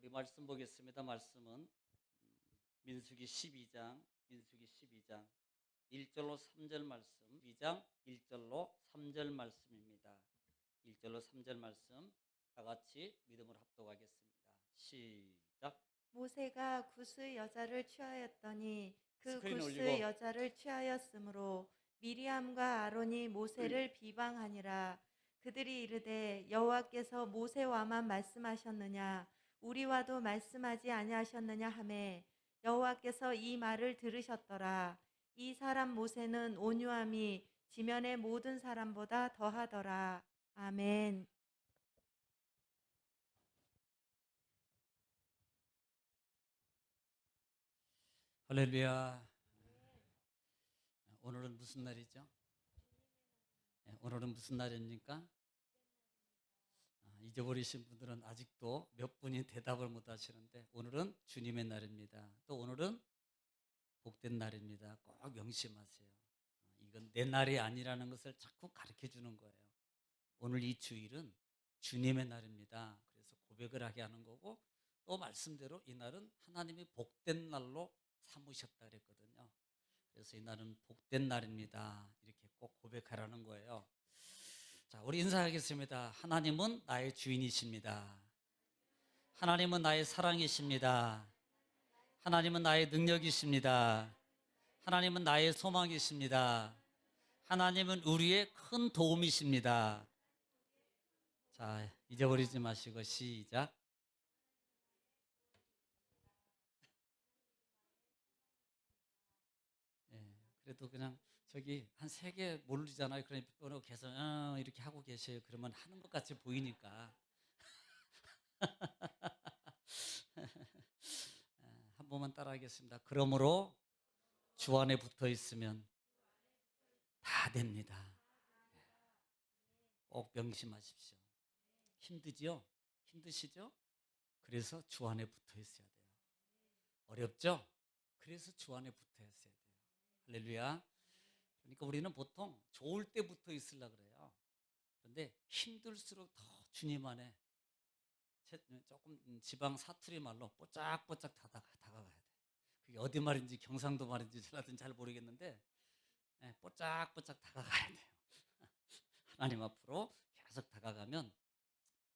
우리 말씀 보겠습니다. 말씀은 민수기 12장 1절로 3절 말씀, 12장 1절로 3절 말씀입니다. 1절로 3절 말씀 다 같이 믿음으로 합독하겠습니다. 시작. 모세가 구스 여자를 취하였더니 그 스크린 구스 올리고. 여자를 취하였으므로 미리암과 아론이 모세를 비방하니라. 그들이 이르되 여호와께서 모세와만 말씀하셨느냐 우리와도 말씀하지 아니하셨느냐 하매 여호와께서 이 말을 들으셨더라. 이 사람 모세는 온유함이 지면의 모든 사람보다 더하더라. 아멘. 할렐루야. 오늘은 무슨 날이죠? 오늘은 무슨 날입니까? 잊어버리신 분들은 아직도 몇 분이 대답을 못 하시는데, 오늘은 주님의 날입니다. 또 오늘은 복된 날입니다. 꼭 명심하세요. 이건 내 날이 아니라는 것을 자꾸 가르쳐 주는 거예요. 오늘 이 주일은 주님의 날입니다. 그래서 고백을 하게 하는 거고, 또 말씀대로 이 날은 하나님이 복된 날로 삼으셨다 그랬거든요. 그래서 이 날은 복된 날입니다. 이렇게 꼭 고백하라는 거예요. 자, 우리 인사하겠습니다. 하나님은 나의 주인이십니다. 하나님은 나의 사랑이십니다. 하나님은 나의 능력이십니다. 하나님은 나의 소망이십니다. 하나님은 우리의 큰 도움이십니다. 자, 잊어버리지 마시고 시작. 그래도 그냥 저기 한 3개 모르잖아요. 그러니까 계속 이렇게 하고 계세요. 그러면 하는 것 같이 보이니까 한 번만 따라하겠습니다. 그러므로 주 안에 붙어 있으면 다 됩니다. 꼭 명심하십시오. 힘드죠? 힘드시죠? 그래서 주 안에 붙어 있어야 돼요. 어렵죠? 그래서 주 안에 붙어 있어야 돼요. 할렐루야. 그러니까 우리는 보통 좋을 때 붙어 있으려고 그래요. 그런데 힘들수록 더 주님 안에 조금 지방 사투리 말로 뽀짝뽀짝 다가가야 돼. 그게 어디 말인지 경상도 말인지 전라도인지 잘 모르겠는데 뽀짝뽀짝 다가가야 돼요. 하나님 앞으로 계속 다가가면,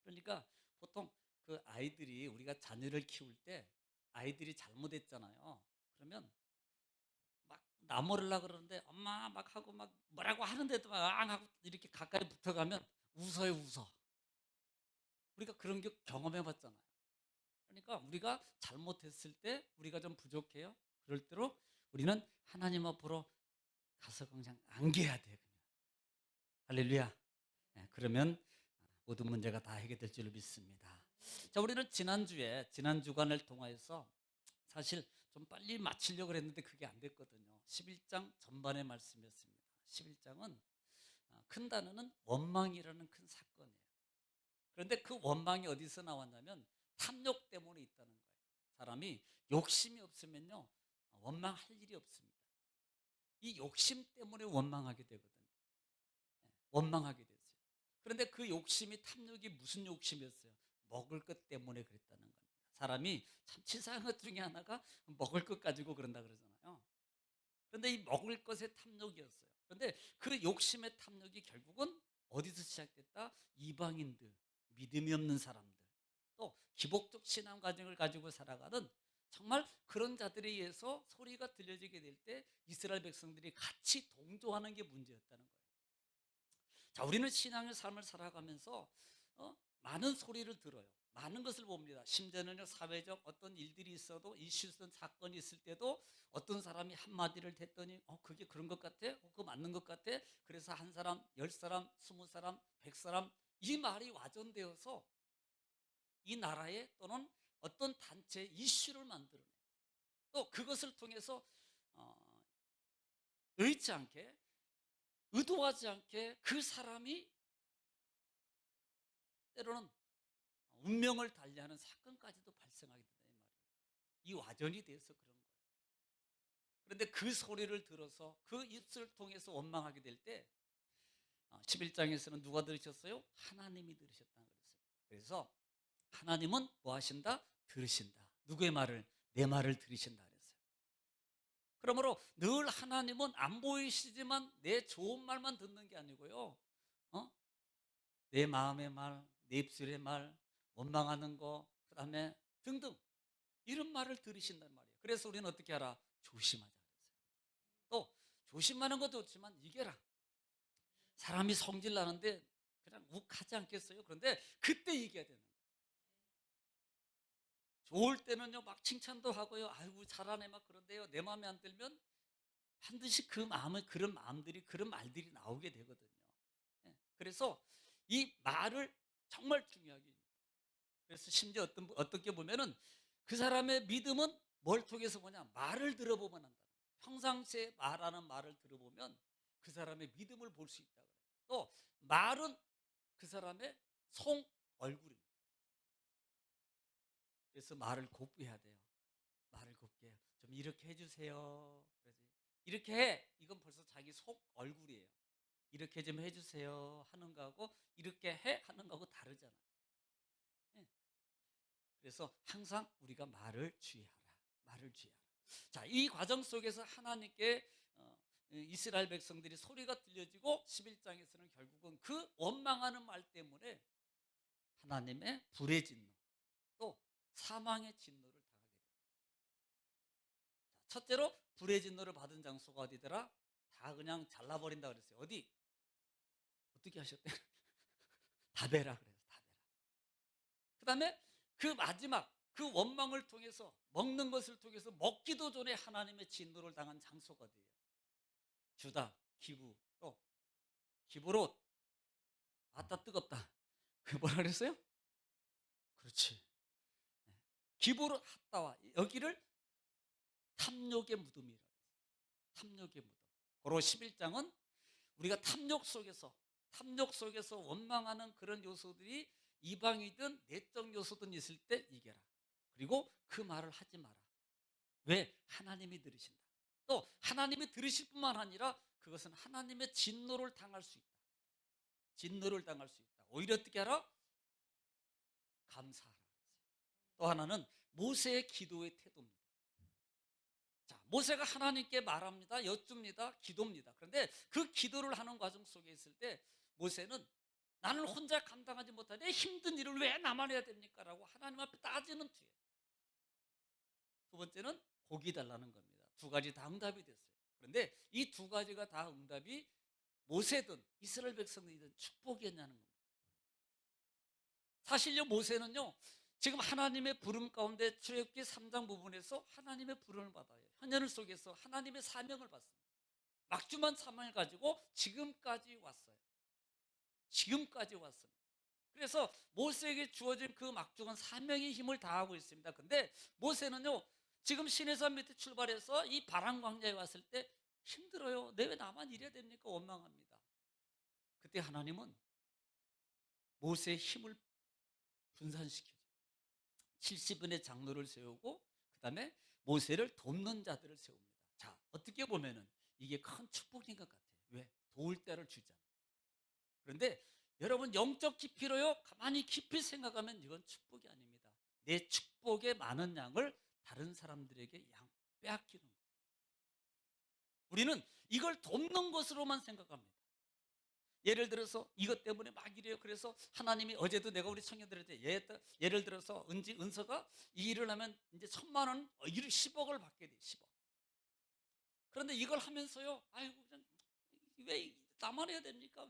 그러니까 보통 그 아이들이, 우리가 자녀를 키울 때 아이들이 잘못했잖아요. 그러면 막 나무르려고 그러는데 엄마 막 하고 막 뭐라고 하는데도 막 앙 하고 이렇게 가까이 붙어가면 웃어요, 웃어. 우리가 그런 게 경험해 봤잖아요. 그러니까 우리가 잘못했을 때, 우리가 좀 부족해요. 그럴 때로 우리는 하나님 앞으로 가서 그냥 안겨야 돼요. 그냥. 할렐루야. 그러면 모든 문제가 다 해결될 줄 믿습니다. 자, 우리는 지난 주간을 통하여서 사실 좀 빨리 마치려고 했는데 그게 안 됐거든요. 11장 전반의 말씀이었습니다. 11장은 큰 단어는 원망이라는 큰 사건이에요. 그런데 그 원망이 어디서 나왔냐면 탐욕 때문에 있다는 거예요. 사람이 욕심이 없으면요, 원망할 일이 없습니다. 이 욕심 때문에 원망하게 되거든요. 원망하게 됐어요. 그런데 그 욕심이, 탐욕이 무슨 욕심이었어요? 먹을 것 때문에 그랬다는 겁니다. 사람이 참 치사한 것 중에 하나가 먹을 것 가지고 그런다 그러잖아요. 그런데 이 먹을 것의 탐욕이었어요. 그런데 그 욕심의 탐욕이 결국은 어디서 시작됐다? 이방인들, 믿음이 없는 사람들, 또 기복적 신앙 과정을 가지고 살아가는 정말 그런 자들에 의해서 소리가 들려지게 될 때 이스라엘 백성들이 같이 동조하는 게 문제였다는 거예요. 자, 우리는 신앙의 삶을 살아가면서 많은 소리를 들어요. 많은 것을 봅니다. 심지어는 사회적 어떤 일들이 있어도, 이슈성 사건이 있을 때도 어떤 사람이 한마디를 했더니 그게 그런 것 같아? 그거 맞는 것 같아? 그래서 한 사람, 10사람, 20사람, 100사람, 이 말이 와전되어서 이 나라에 또는 어떤 단체의 이슈를 만들어내요. 또 그것을 통해서 의치 않게, 의도하지 않게 그 사람이 때로는 운명을 달리하는 사건까지도 발생하게 된다 이 말입니다. 이 와전이 돼서 그런 거예요. 그런데 그 소리를 들어서 그 입술을 통해서 원망하게 될 때 11장에서는 누가 들으셨어요? 하나님이 들으셨다는 거였어요. 그래서 하나님은 뭐 하신다? 들으신다. 누구의 말을? 내 말을 들으신다 그랬어요. 그러므로 늘 하나님은 안 보이시지만 내 좋은 말만 듣는 게 아니고요. 내 마음의 말, 내 입술의 말, 원망하는 거, 그다음에 등등 이런 말을 들으신단 말이에요. 그래서 우리는 어떻게 하라? 조심하자 그랬어요. 또 조심하는 것도 좋지만 이겨라. 사람이 성질 나는데 그냥 욱하지 않겠어요? 그런데 그때 이겨야 되는 거예요. 좋을 때는요 막 칭찬도 하고요. 아이고 잘하네 막 그런데요. 내 마음에 안 들면 반드시 그 마음에 그런 마음들이 그런 말들이 나오게 되거든요. 예. 그래서 이 말을 정말 중요하게. 그래서 심지어 어떻게 보면은 그 사람의 믿음은 뭘 통해서 보냐? 말을 들어보면 한다. 평상시에 말하는 말을 들어보면 그 사람의 믿음을 볼 수 있다 그래요. 또 말은 그 사람의 속 얼굴입니다. 그래서 말을 곱게 해야 돼요. 말을 곱게 해요. 좀 이렇게 해주세요. 그러지. 이렇게 해. 이건 벌써 자기 속 얼굴이에요. 이렇게 좀 해주세요 하는 거하고 이렇게 해 하는 거하고 다르잖아요. 예. 그래서 항상 우리가 말을 주의하라. 말을 주의하라. 자, 이 과정 속에서 하나님께 이스라엘 백성들이 소리가 들려지고 11장에서는 결국은 그 원망하는 말 때문에 하나님의 불의 진노 또 사망의 진노를 당하게 됩니다. 첫째로 불의 진노를 받은 장소가 어디더라? 다 그냥 잘라버린다 그랬어요. 어디? 어떻게 하셨대? 다베라 그래서 다베라. 그 다음에 그 마지막 그 원망을 통해서 먹는 것을 통해서 먹기도 전에 하나님의 진노를 당한 장소가 돼요. 주다, 기부, 또 기브롯. 아따 뜨겁다. 그 뭐라 그랬어요? 그렇지. 기브롯 핫다와 여기를 탐욕의 무덤이라고 했어요. 탐욕의 무덤. 고로 11장은 우리가 탐욕 속에서 원망하는 그런 요소들이 이방이든 내적 요소든 있을 때 이겨라. 그리고 그 말을 하지 마라. 왜? 하나님이 들으신다. 또 하나님이 들으실 뿐만 아니라 그것은 하나님의 진노를 당할 수 있다. 진노를 당할 수 있다. 오히려 어떻게 하라? 감사하라. 또 하나는 모세의 기도의 태도입니다. 자, 모세가 하나님께 말합니다. 여쭙니다. 기도입니다. 그런데 그 기도를 하는 과정 속에 있을 때 모세는 나는 혼자 감당하지 못하는데 힘든 일을 왜 나만 해야 됩니까? 라고 하나님 앞에 따지는 뒤에 두 번째는 복이 달라는 겁니다. 두 가지 다 응답이 됐어요. 그런데 이 두 가지가 다 응답이 모세든 이스라엘 백성이든 축복이었냐는 겁니다. 사실요 모세는요 지금 하나님의 부름 가운데 출애굽기 3장 부분에서 하나님의 부름을 받아요. 현실 속에서 하나님의 사명을 받습니다. 막중한 사명을 가지고 지금까지 왔어요. 지금까지 왔습니다. 그래서 모세에게 주어진 그 막중한 사명의 힘을 다하고 있습니다. 근데 모세는요 지금 시내산 밑에 출발해서 이 바람 광야에 왔을 때 힘들어요. 내 왜 나만 이래야 됩니까? 원망합니다. 그때 하나님은 모세의 힘을 분산시켜줘. 70인의 장로를 세우고 그 다음에 모세를 돕는 자들을 세웁니다. 자, 어떻게 보면은 이게 큰 축복인 것 같아요. 왜? 도울 때를 주잖아. 그런데 여러분 영적 깊이로요 가만히 깊이 생각하면 이건 축복이 아닙니다. 내 축복의 많은 양을 다른 사람들에게 빼앗기는 거예요. 우리는 이걸 돕는 것으로만 생각합니다. 예를 들어서 이것 때문에 막 이래요. 그래서 하나님이 어제도 내가 우리 청년들한테 예를 들어서 은서가 이 일을 하면 이제 1,000만 원, 10억을 받게 돼. 10억. 그런데 이걸 하면서요. 아이고 왜 나만 해야 됩니까?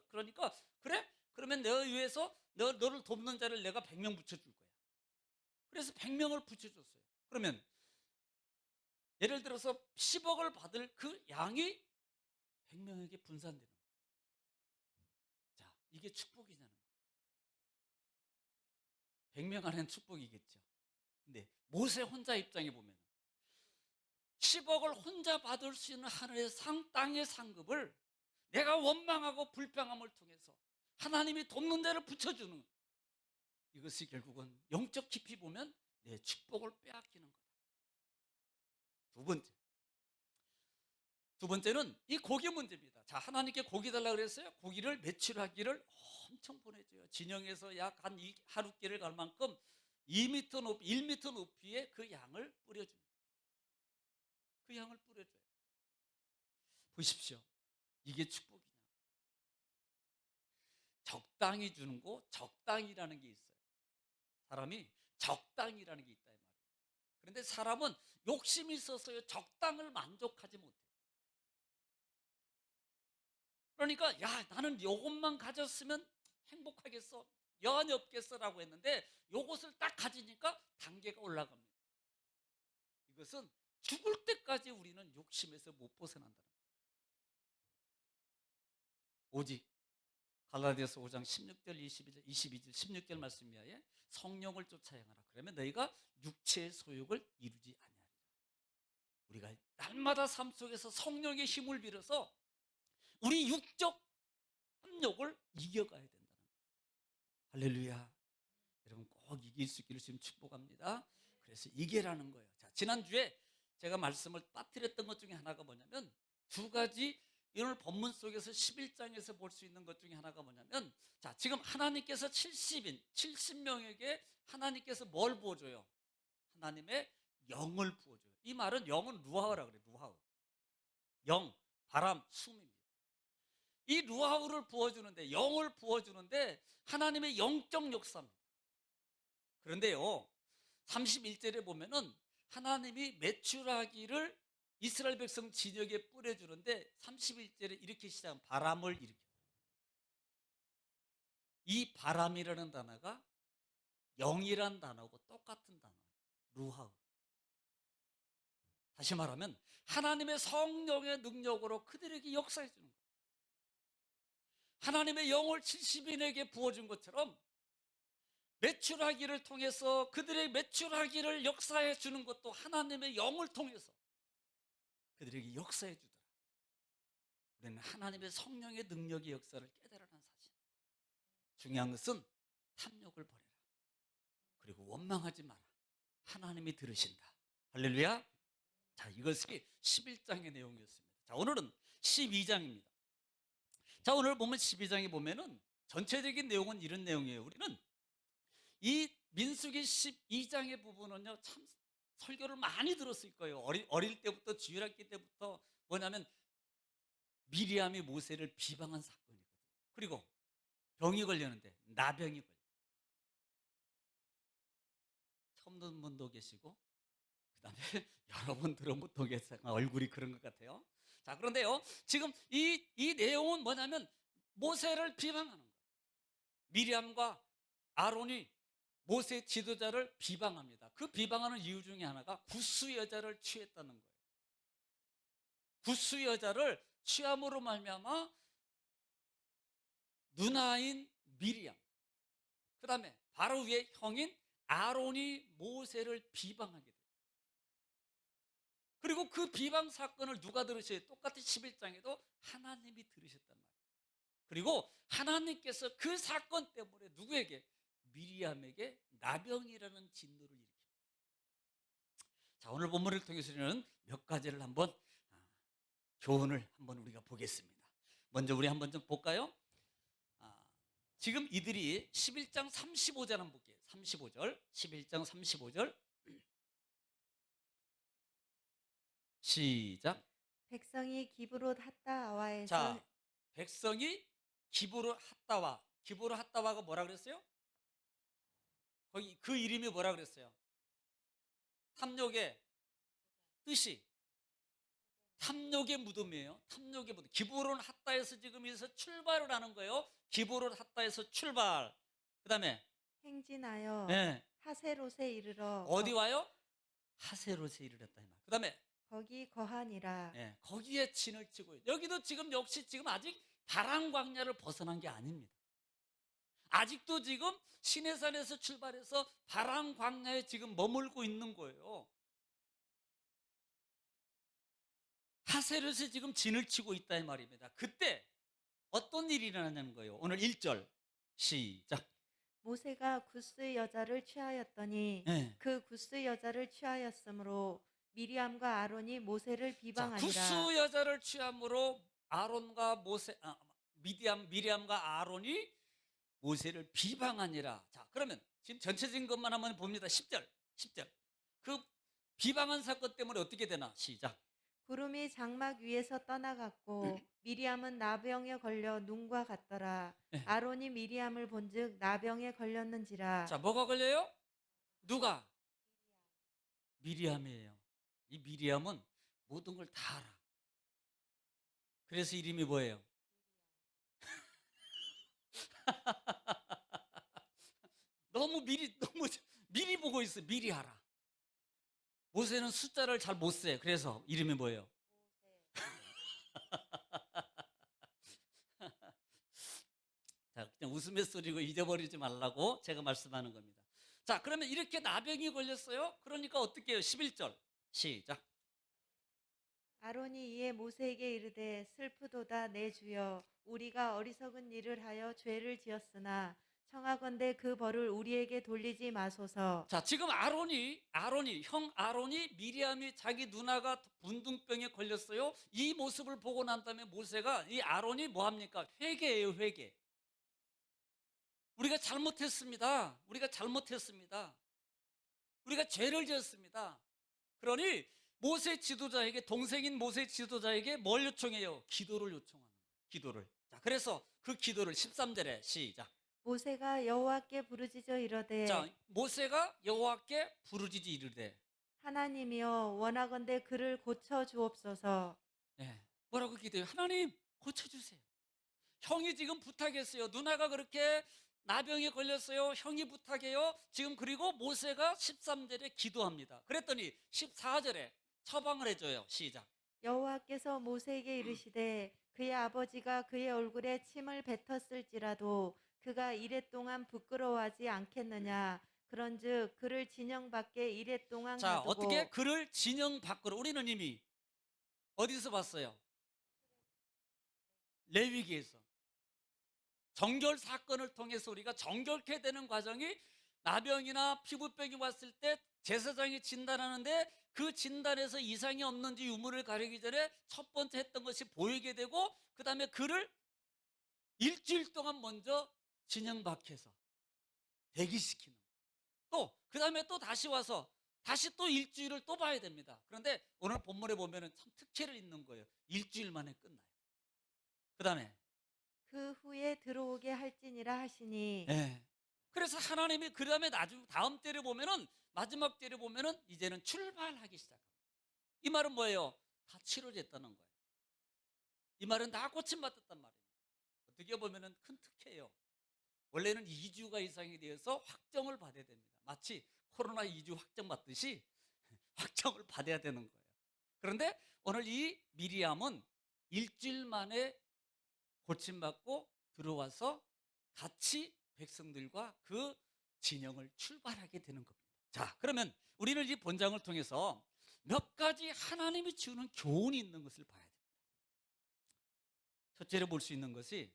그러니까 그래? 그러면 내가 위해서 너를 돕는 자를 내가 100명 붙여줄 거야. 그래서 100명을 붙여줬어요. 그러면 예를 들어서 10억을 받을 그 양이 100명에게 분산되는 거예요. 자, 이게 축복이냐는 거예요. 100명 안에는 축복이겠죠. 근데 모세 혼자 입장에 보면 10억을 혼자 받을 수 있는 하늘의 땅의 상급을 내가 원망하고 불평함을 통해서 하나님이 돕는 데를 붙여주는 이것이 결국은 영적 깊이 보면 내 축복을 빼앗기는 거다. 두 번째, 두 번째는 이 고기 문제입니다. 자, 하나님께 고기 달라고 그랬어요. 고기를 매출하기를 엄청 보내줘요. 진영에서 약 한 하루끼를 갈 만큼 2m 높이, 1m 높이의 그 양을 뿌려줍니다. 그 양을 뿌려줘요. 보십시오. 이게 축복이냐. 적당히 주는 거, 적당이라는 게 있어요. 사람이 적당이라는 게 있다 이 말이에요. 그런데 사람은 욕심이 있어서요. 적당을 만족하지 못해요. 그러니까 야, 나는 요것만 가졌으면 행복하겠어, 여한이 없겠어라고 했는데 요것을 딱 가지니까 단계가 올라갑니다. 이것은 죽을 때까지 우리는 욕심에서 못 벗어난다는 거예요. 오직 갈라디아서 5장 16절 22절 16절 말씀 이하에 성령을 쫓아 행하라. 그러면 너희가 육체의 소욕을 이루지 아니하리라. 우리가 날마다 삶 속에서 성령의 힘을 빌어서 우리 육적 탐욕을 이겨가야 된다는 거예요. 할렐루야. 여러분 꼭 이길 수 있기를 지금 축복합니다. 그래서 이게라는 거예요. 자, 지난주에 제가 말씀을 빠뜨렸던 것 중에 하나가 뭐냐면 두 가지, 오늘 본문 속에서 11장에서 볼 수 있는 것 중에 하나가 뭐냐면, 자, 지금 하나님께서 70명에게 하나님께서 뭘 부어줘요? 하나님의 영을 부어줘요. 이 말은 영은 루하우라 그래요. 루하우. 영, 바람, 숨입니다. 이 루하우를 부어주는데, 영을 부어주는데 하나님의 영적 역사입니다. 그런데요, 31절에 보면은 하나님이 메추라기를 이스라엘 백성 진영에 뿌려주는데 31절에 이렇게 시작한 바람을 일으켜. 이 바람이라는 단어가 영이란 단어고 똑같은 단어예요. 루하우. 다시 말하면 하나님의 성령의 능력으로 그들에게 역사해 주는 거예요. 하나님의 영을 70인에게 부어준 것처럼 메추라기를 통해서 그들의 메추라기를 역사해 주는 것도 하나님의 영을 통해서 그들에게 역사해 주더라. 우리는 하나님의 성령의 능력의 역사를 깨달아낸 사실. 중요한 것은 탐욕을 버려라. 그리고 원망하지 마라. 하나님이 들으신다. 할렐루야. 자, 이것이 11장의 내용이었습니다. 자, 오늘은 12장입니다. 자, 오늘 보면 12장에 보면은 전체적인 내용은 이런 내용이에요. 우리는 이 민수기 12장의 부분은요, 참 설교를 많이 들었을 거예요. 어릴 때부터, 주일학기 때부터 뭐냐면 미리암이 모세를 비방한 사건이거든요. 그리고 병이 걸렸는데 나병이 걸려. 처음 듣는 분도 계시고 그 다음에 여러 번 들은 분도 계세요. 얼굴이 그런 것 같아요. 자, 그런데요, 지금 이 내용은 뭐냐면 모세를 비방하는 거예요. 미리암과 아론이 모세 지도자를 비방합니다. 그 비방하는 이유 중에 하나가 구스 여자를 취했다는 거예요. 구스 여자를 취함으로 말미암아 누나인 미리암, 그 다음에 바로 위에 형인 아론이 모세를 비방하게 돼요. 그리고 그 비방 사건을 누가 들으셔요? 똑같이 11장에도 하나님이 들으셨단 말이에요. 그리고 하나님께서 그 사건 때문에 누구에게? 미리암에게 나병이라는 진노를 일으킵니다. 자, 오늘 본문을 통해서는 몇 가지를 한번 교훈을 한번 우리가 보겠습니다. 먼저 우리 한번 좀 볼까요? 지금 이들이 11장 35절 한번 볼게요. 35절, 11장 35절 시작. 백성이 기브롯 핫다아와에서 자, 백성이 기브롯 핫다와. 기브롯 핫다와가 뭐라 그랬어요? 거기 그 이름이 뭐라 그랬어요? 탐욕의 뜻이 탐욕의 무덤이에요. 탐욕의 무덤. 기브롯 핫다에서 지금 여기서 출발을 하는 거예요. 기브롯 핫다에서 출발. 그 다음에 행진하여 하세롯에 이르러 어디 와요? 하세롯에 이르렀다 이 말. 그 다음에 거기 거하니라. 거기에 진을 치고, 여기도 지금 역시 지금 아직 바람 광야를 벗어난 게 아닙니다. 아직도 지금 시내산에서 출발해서 바람 광야에 지금 머물고 있는 거예요. 하세롯에 지금 진을 치고 있다 이 말입니다. 그때 어떤 일이 일어나는 거예요? 오늘 1절 시작. 모세가 구스 여자를 취하였더니 그 구스 여자를 취하였으므로 미리암과 아론이 모세를 자, 비방하니라. 구스 여자를 취함으로 아론과 미리암과 아론이 모세를 비방하니라. 자, 그러면 지금 전체적인 것만 한번 봅니다. 10절. 그 비방한 사건 때문에 어떻게 되나? 시작. 구름이 장막 위에서 떠나갔고 미리암은 나병에 걸려 눈과 같더라. 네. 아론이 미리암을 본즉 나병에 걸렸는지라. 자, 뭐가 걸려요? 누가? 미리암이에요. 이 미리암은 모든 걸 다 알아. 그래서 이름이 뭐예요? 너무 미리 보고 있어. 미리 알아. 모세는 숫자를 잘 못 세. 그래서 이름이 뭐예요? 자, 그냥 웃음의 소리고 잊어버리지 말라고 제가 말씀하는 겁니다. 자, 그러면 이렇게 나병이 걸렸어요. 그러니까 어떻게 해요? 11절 시작. 아론이 이에 모세에게 이르되 슬프도다 내 주여 우리가 어리석은 일을 하여 죄를 지었으나 청하건대 그 벌을 우리에게 돌리지 마소서. 자, 지금 형 아론이 미리암이 자기 누나가 분둥병에 걸렸어요. 이 모습을 보고 난 다음에 모세가 이 아론이 뭐 합니까? 회개예요, 회개. 우리가 잘못했습니다. 우리가 죄를 지었습니다. 그러니 모세 지도자에게, 동생인 모세 지도자에게 뭘 요청해요? 기도를 요청하는 거예요. 기도를. 자, 그래서 그 기도를 13절에 시작. 모세가 여호와께 부르짖어 이르되. 자, 모세가 여호와께 부르짖어 이르되. 하나님이여 원하건대 그를 고쳐 주옵소서. 네. 뭐라고 기도해요? 하나님 고쳐주세요. 형이 지금 부탁했어요. 누나가 그렇게 나병에 걸렸어요. 형이 부탁해요. 지금 그리고 모세가 13절에 기도합니다. 그랬더니 14절에 처방을 해줘요. 시작. 여호와께서 모세에게 이르시되 그의 아버지가 그의 얼굴에 침을 뱉었을지라도 그가 이랫동안 부끄러워하지 않겠느냐. 그런즉 그를 진영 밖에 이랫동안 자, 가두고. 어떻게 그를 진영 밖으로, 우리는 이미 어디서 봤어요? 레위기에서. 정결 사건을 통해서 우리가 정결케 되는 과정이, 나병이나 피부병이 왔을 때 제사장이 진단하는데 그 진단에서 이상이 없는지 유무를 가리기 전에 첫 번째 했던 것이 보이게 되고, 그 다음에 그를 일주일 동안 먼저 진영 밖에서 대기시키는, 또 그 다음에 또 다시 와서 다시 또 일주일을 또 봐야 됩니다. 그런데 오늘 본문에 보면은 참 특혜를 있는 거예요. 일주일 만에 끝나요. 그 다음에 그 후에 들어오게 할지니라 하시니. 예. 그래서 하나님이 그 다음에 다음 때를 보면은, 마지막 때를 보면은 이제는 출발하기 시작합니다. 이 말은 뭐예요? 다 치료됐다는 거예요. 이 말은 다 고침받았단 말이에요. 어떻게 보면은 큰 특혜예요. 원래는 2주가 이상이 되어서 확정을 받아야 됩니다. 마치 코로나 2주 확정 받듯이 확정을 받아야 되는 거예요. 그런데 오늘 이 미리암은 일주일 만에 고침받고 들어와서 같이 백성들과 그 진영을 출발하게 되는 겁니다. 자, 그러면 우리는 이 본장을 통해서 몇 가지 하나님이 주는 교훈이 있는 것을 봐야 됩니다. 첫째로 볼 수 있는 것이,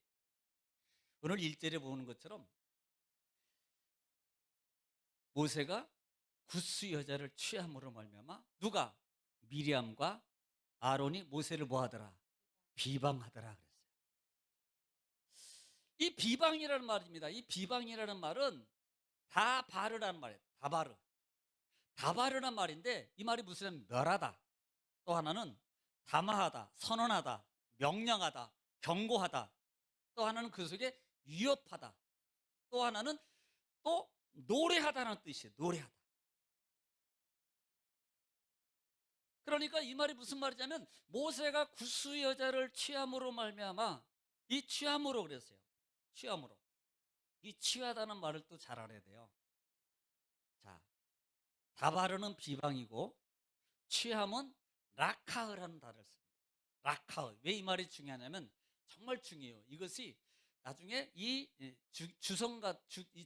오늘 1절에 보는 것처럼 모세가 구스 여자를 취함으로 말미암아 누가? 미리암과 아론이 모세를 뭐하더라? 비방하더라 그랬어요. 이 비방이라는 말입니다. 이 비방이라는 말은 다바르라는 말이에요. 다바르란 말인데, 이 말이 무슨 멸하다, 또 하나는 담화하다, 선언하다, 명령하다, 경고하다, 또 하나는 그 속에 위협하다, 또 하나는 또 노래하다는 뜻이에요. 노래하다. 그러니까 이 말이 무슨 말이냐면, 모세가 구스 여자를 취함으로 말미암아, 이 취함으로 그랬어요. 취함으로. 이 취하다는 말을 또 잘 알아야 돼요. 자, 다바르는 비방이고 취함은 라카흐라는 단어를 씁니다. 라카흐. 왜 이 말이 중요하냐면 정말 중요해요. 이것이 나중에 이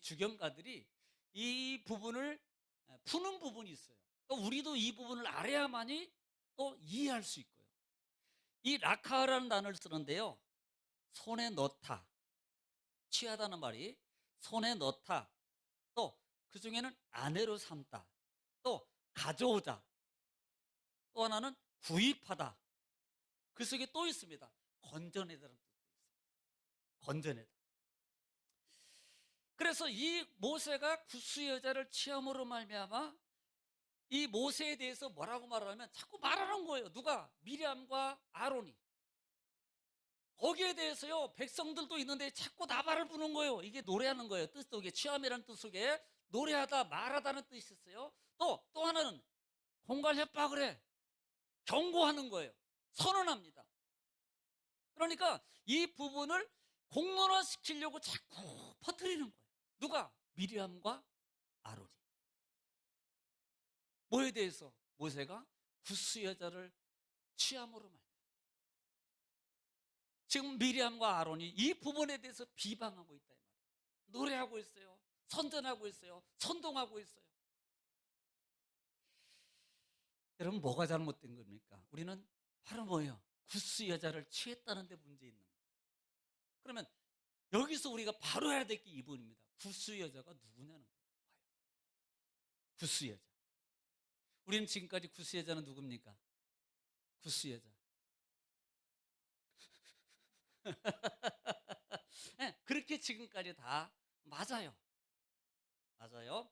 주경가들이 이 부분을 푸는 부분이 있어요. 또 우리도 이 부분을 알아야만이 또 이해할 수 있고요. 이 라카흐라는 단어를 쓰는데요. 손에 넣다. 취하다는 말이 손에 넣다. 또 그 중에는 아내로 삼다. 또 가져오자. 또 하나는 구입하다. 그 속에 또 있습니다. 건져내다라는 뜻도 있어요. 건져내다. 그래서 이 모세가 구스 여자를 취함으로 말미암아 이 모세에 대해서 뭐라고 말하면 자꾸 말하는 거예요. 누가? 미리암과 아론이. 거기에 대해서요, 백성들도 있는데 자꾸 나발을 부는 거예요. 이게 노래하는 거예요. 뜻 속에, 취함이라는 뜻 속에 노래하다, 말하다는 뜻이 있었어요. 또 하나는 공갈 협박을 해. 경고하는 거예요. 선언합니다. 그러니까 이 부분을 공론화시키려고 자꾸 퍼뜨리는 거예요. 누가? 미리암과 아론이. 뭐에 대해서? 모세가 구스 여자를 취함으로 말. 지금 미리암과 아론이 이 부분에 대해서 비방하고 있다 이 말이에요. 노래하고 있어요. 선전하고 있어요. 선동하고 있어요. 여러분, 뭐가 잘못된 겁니까? 우리는 바로 뭐예요? 구스 여자를 취했다는 데 문제 있는 거예요. 그러면 여기서 우리가 바로 해야 될 게 이 부분입니다. 구스 여자가 누구냐는 거예요. 구스 여자. 우리는 지금까지 구스 여자는 누굽니까? 구스 여자. 네, 그렇게 지금까지 다 맞아요. 맞아요.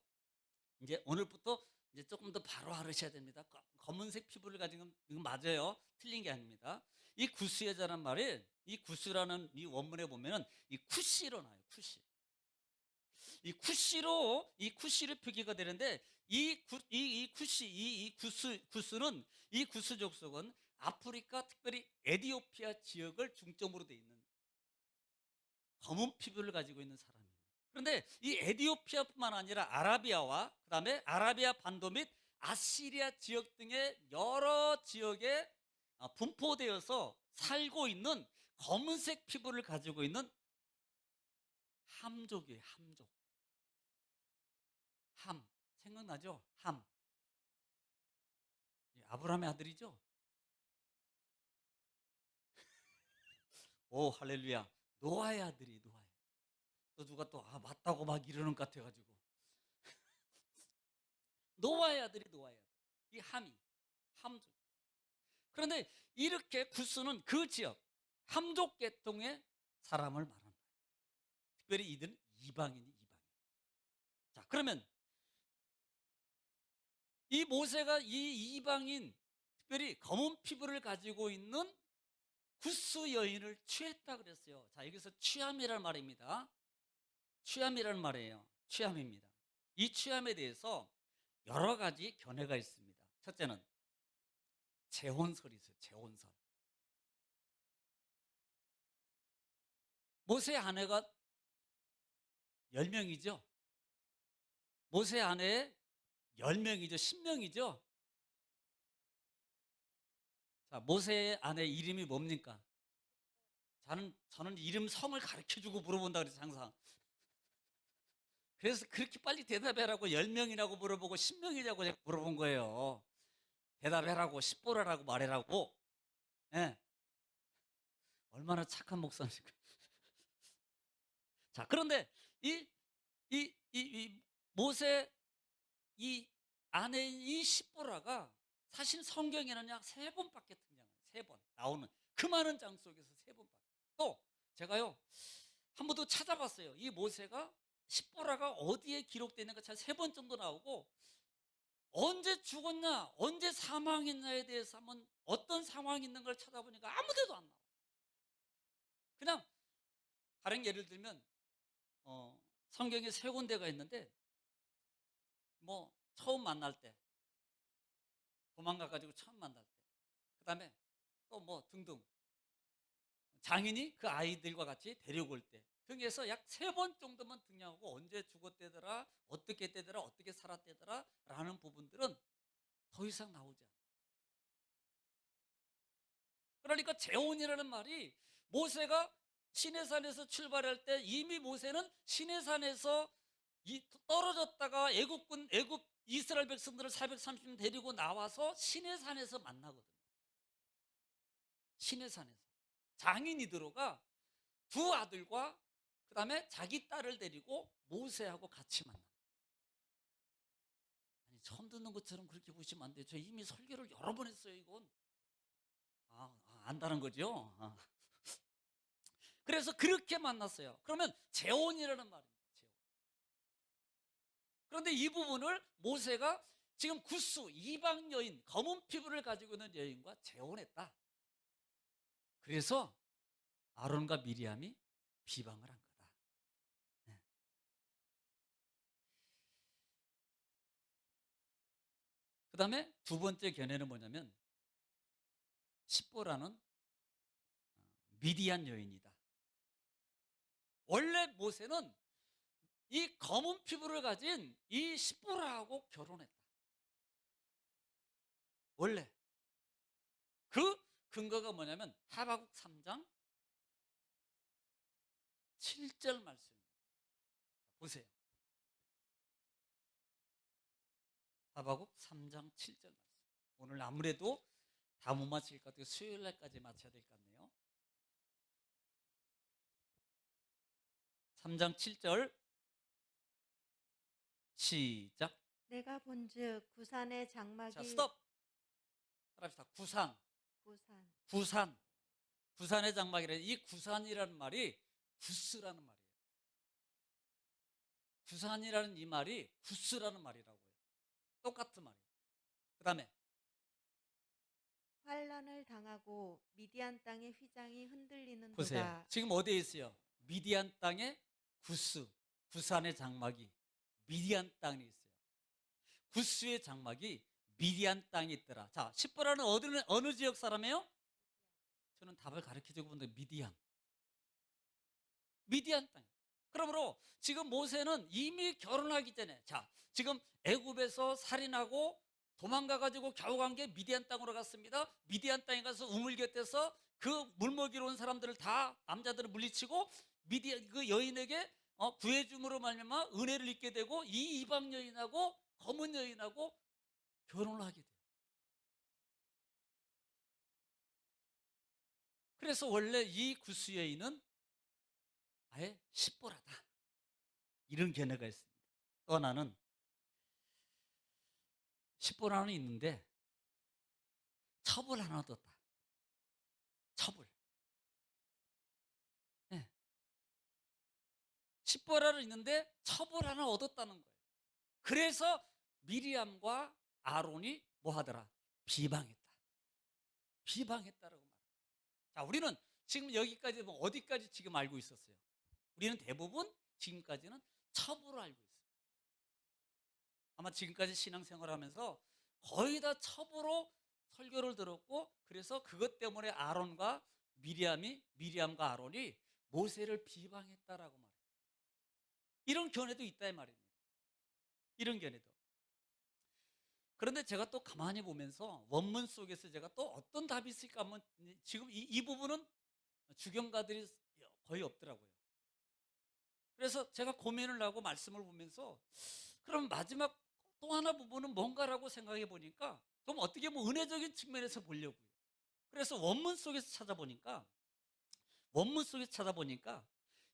이제 오늘부터 이제 조금 더 바로 하셔야 됩니다. 검은색 피부를 가진 건 맞아요. 틀린 게 아닙니다. 이 구스 여자란 말이, 이 구스라는 이 원문에 보면은 이 쿠시로 나와요. 쿠시. 이 쿠시로 표기가 되는데 구스는 이 구스 족속은 아프리카, 특별히 에티오피아 지역을 중점으로 돼 있는 검은 피부를 가지고 있는 사람입니다. 그런데 이 에티오피아뿐만 아니라 아라비아와 그다음에 아라비아 반도 및 아시리아 지역 등의 여러 지역에 분포되어서 살고 있는 검은색 피부를 가지고 있는 함족이에요. 함족. 함. 생각나죠? 함. 아브라함의 아들이죠? 오, 할렐루야. 노아의 아들이 노아의. 또 누가 또 맞다고 막 이러는 것 같아가지고. 노아의 아들이 노아의 아들. 이 함이 함족. 그런데 이렇게 구스는 그 지역 함족 계통의 사람을 말합니다. 특별히 이들은 이방인. 자, 그러면 이 모세가 이 이방인, 특별히 검은 피부를 가지고 있는 구스 여인을 취했다 그랬어요. 자, 여기서 취함이라는 말입니다. 취함이라는 말이에요. 취함입니다. 이 취함에 대해서 여러 가지 견해가 있습니다. 첫째는 재혼설이 있어요. 재혼설. 모세의 아내가 10명이죠. 모세의 아내 10명이죠. 10명이죠. 자, 모세의 아내 이름이 뭡니까? 저는 이름 성을 가르쳐주고 물어본다 그래서 항상. 그래서 그렇게 빨리 대답해라고 10명이라고 물어보고 10명이라고 물어본 거예요. 대답해라고, 10보라라고 말해라고. 예. 얼마나 착한 목사입니까? 자, 그런데 이 모세 이 아내인 이 십보라가 사실 성경에는 약 3번밖에 등장해요. 3번 나오는 그 많은 장 속에서 3번밖에. 또 제가요 한 번 더 찾아봤어요. 이 모세가 십보라가 어디에 기록되는가 3번 정도 나오고 언제 죽었냐, 언제 사망했냐에 대해서 한번 어떤 상황이 있는 걸 찾아보니까 아무 데도 안 나와. 그냥 다른 예를 들면 성경에 3군데가 있는데 뭐 처음 만날 때 도망가 가지고 처음 만날 때 그다음에 또 뭐 등등 장인이 그 아이들과 같이 데리고 올 때 등에서 약 3번 정도만 등장하고 언제 죽었대더라, 어떻게 했대더라, 어떻게 살았대더라 라는 부분들은 더 이상 나오지 않아요. 그러니까 재혼이라는 말이 모세가 시내산에서 출발할 때 이미 모세는 시내산에서 떨어졌다가 애굽 이스라엘 백성들을 430년 데리고 나와서 시내산에서 만나거든요. 시내산에서 장인이드로가 2 아들과 그 다음에 자기 딸을 데리고 모세하고 같이 만납니다. 아니, 처음 듣는 것처럼 그렇게 보시면 안 돼요. 저 이미 설교를 여러 번 했어요. 이건 안다는 거죠. 그래서 그렇게 만났어요. 그러면 재혼이라는 말입니다. 재혼. 그런데 이 부분을 모세가 지금 구스 이방 여인, 검은 피부를 가지고 있는 여인과 재혼했다. 그래서 아론과 미리암이 비방을 한 거다. 네. 그 다음에 두 번째 견해는 뭐냐면 십보라는 미디안 여인이다. 원래 모세는 이 검은 피부를 가진 이 십보라하고 결혼했다. 원래 그 근거가 뭐냐면 하박국 3장 7절 말씀입니다. 보세요. 하박국 3장 7절 말씀. 오늘 아무래도 다 못 마칠 것 같아요. 수요일 날까지 마쳐야 될 것 같네요. 3장 7절 시작. 내가 본즉 구산의 장막이 자, 스톱. 따라합시다. 구산. 구산 구산의 장막이라. 이 구산이라는 말이 구스라는 말이에요. 구산이라는 이 말이 구스라는 말이라고요. 똑같은 말이에요. 그 다음에 환란을 당하고 미디안 땅의 휘장이 흔들리는 보세요. 도다. 지금 어디에 있어요? 미디안 땅에 구스, 구산의 장막이 미디안 땅에 있어요. 구스의 장막이 미디안 땅에 있더라. 자, 십보라는 어느 지역 사람이에요? 저는 답을 가르쳐주고 본데 미디안 땅. 그러므로 지금 모세는 이미 결혼하기 전에, 자, 지금 애굽에서 살인하고 도망가가지고 겨우 간 게 미디안 땅으로 갔습니다. 미디안 땅에 가서 우물 곁에서 그 물먹이러 온 사람들을 다 남자들을 물리치고 미디안 그 여인에게 구해줌으로 말미암아 은혜를 입게 되고 이 이방 여인하고 검은 여인하고 결혼을 하게 돼요. 그래서 원래 이 구스 여인은 아예 십보라다. 이런 견해가 있습니다. 또 하나는 십보라는 있는데 첩을 하나 얻었다. 첩을. 네. 십보라는 있는데 첩을 하나 얻었다는 거예요. 그래서 미리암과 아론이 뭐 하더라? 비방했다. 비방했다라고 말합니다. 자, 우리는 지금 여기까지 뭐 어디까지 지금 알고 있었어요? 우리는 대부분 지금까지는 첩으로 알고 있어요. 아마 지금까지 신앙생활을 하면서 거의 다 첩으로 설교를 들었고, 그래서 그것 때문에 아론과 미리암과 아론이 모세를 비방했다라고 말해요. 이런 견해도 있다 이 말입니다. 이런 견해도. 그런데 제가 또 가만히 보면서 원문 속에서 제가 또 어떤 답이 있을까 하면 지금 이 부분은 주경가들이 거의 없더라고요. 그래서 제가 고민을 하고 말씀을 보면서 그럼 마지막 또 하나 부분은 뭔가라고 생각해 보니까 좀 어떻게 보면 은혜적인 측면에서 보려고요. 그래서 원문 속에서 찾아보니까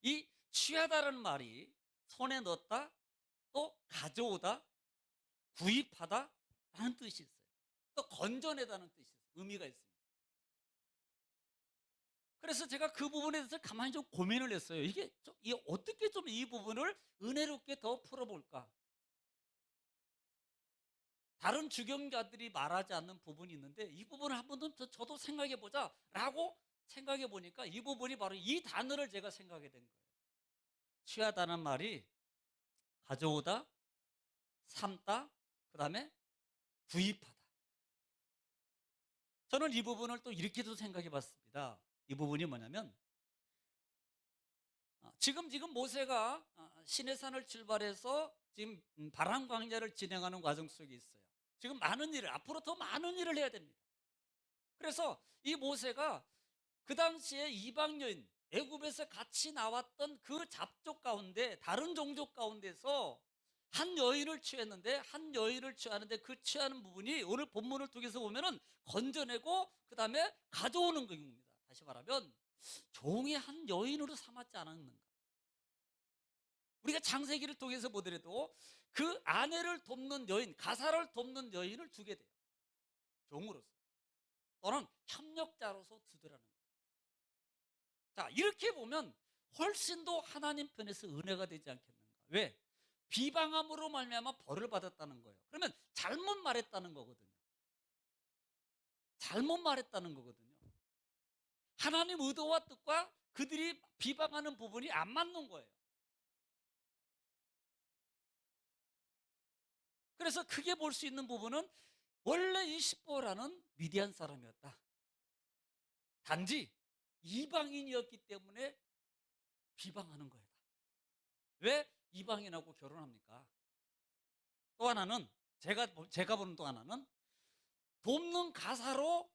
이 취하다라는 말이 손에 넣었다, 또 가져오다, 구입하다 라는 뜻이 있어요. 또 건져내다는 뜻이 있어요. 의미가 있습니다. 그래서 제가 그 부분에 대해서 가만히 좀 고민을 했어요. 이게 어떻게 좀 이 부분을 은혜롭게 더 풀어볼까? 다른 주경가들이 말하지 않는 부분이 있는데 이 부분을 한 번 더 저도 생각해 보자라고 생각해 보니까 이 부분이 바로 이 단어를 제가 생각하게 된 거예요. 취하다는 말이 가져오다, 삼다, 그 다음에 구입하다. 저는 이 부분을 또 이렇게도 생각해 봤습니다. 이 부분이 뭐냐면 지금 모세가 시내산을 출발해서 지금 바람 광야를 진행하는 과정 속에 있어요. 지금 앞으로 더 많은 일을 해야 됩니다. 그래서 이 모세가 그 당시에 이방 여인, 애굽에서 같이 나왔던 그 잡족 가운데 다른 종족 가운데서 한 여인을 취했는데 그 취하는 부분이 오늘 본문을 통해서 보면은 건져내고 그 다음에 가져오는 겁니다. 다시 말하면 종이 한 여인으로 삼았지 않았는가. 우리가 창세기를 통해서 보더라도 그 아내를 돕는 여인, 가사를 돕는 여인을 주게 돼요. 종으로서 또는 협력자로서 두더라는 거예요. 자, 이렇게 보면 훨씬 더 하나님 편에서 은혜가 되지 않겠는가? 왜? 비방함으로 말미암아 벌을 받았다는 거예요. 그러면 잘못 말했다는 거거든요. 잘못 말했다는 거거든요. 하나님 의도와 뜻과 그들이 비방하는 부분이 안 맞는 거예요. 그래서 크게 볼 수 있는 부분은 원래 이 십보라는 미디안 사람이었다. 단지 이방인이었기 때문에 비방하는 거예요. 왜 이방인하고 결혼합니까? 또 하나는 제가 보는 또 하나는 돕는 가사로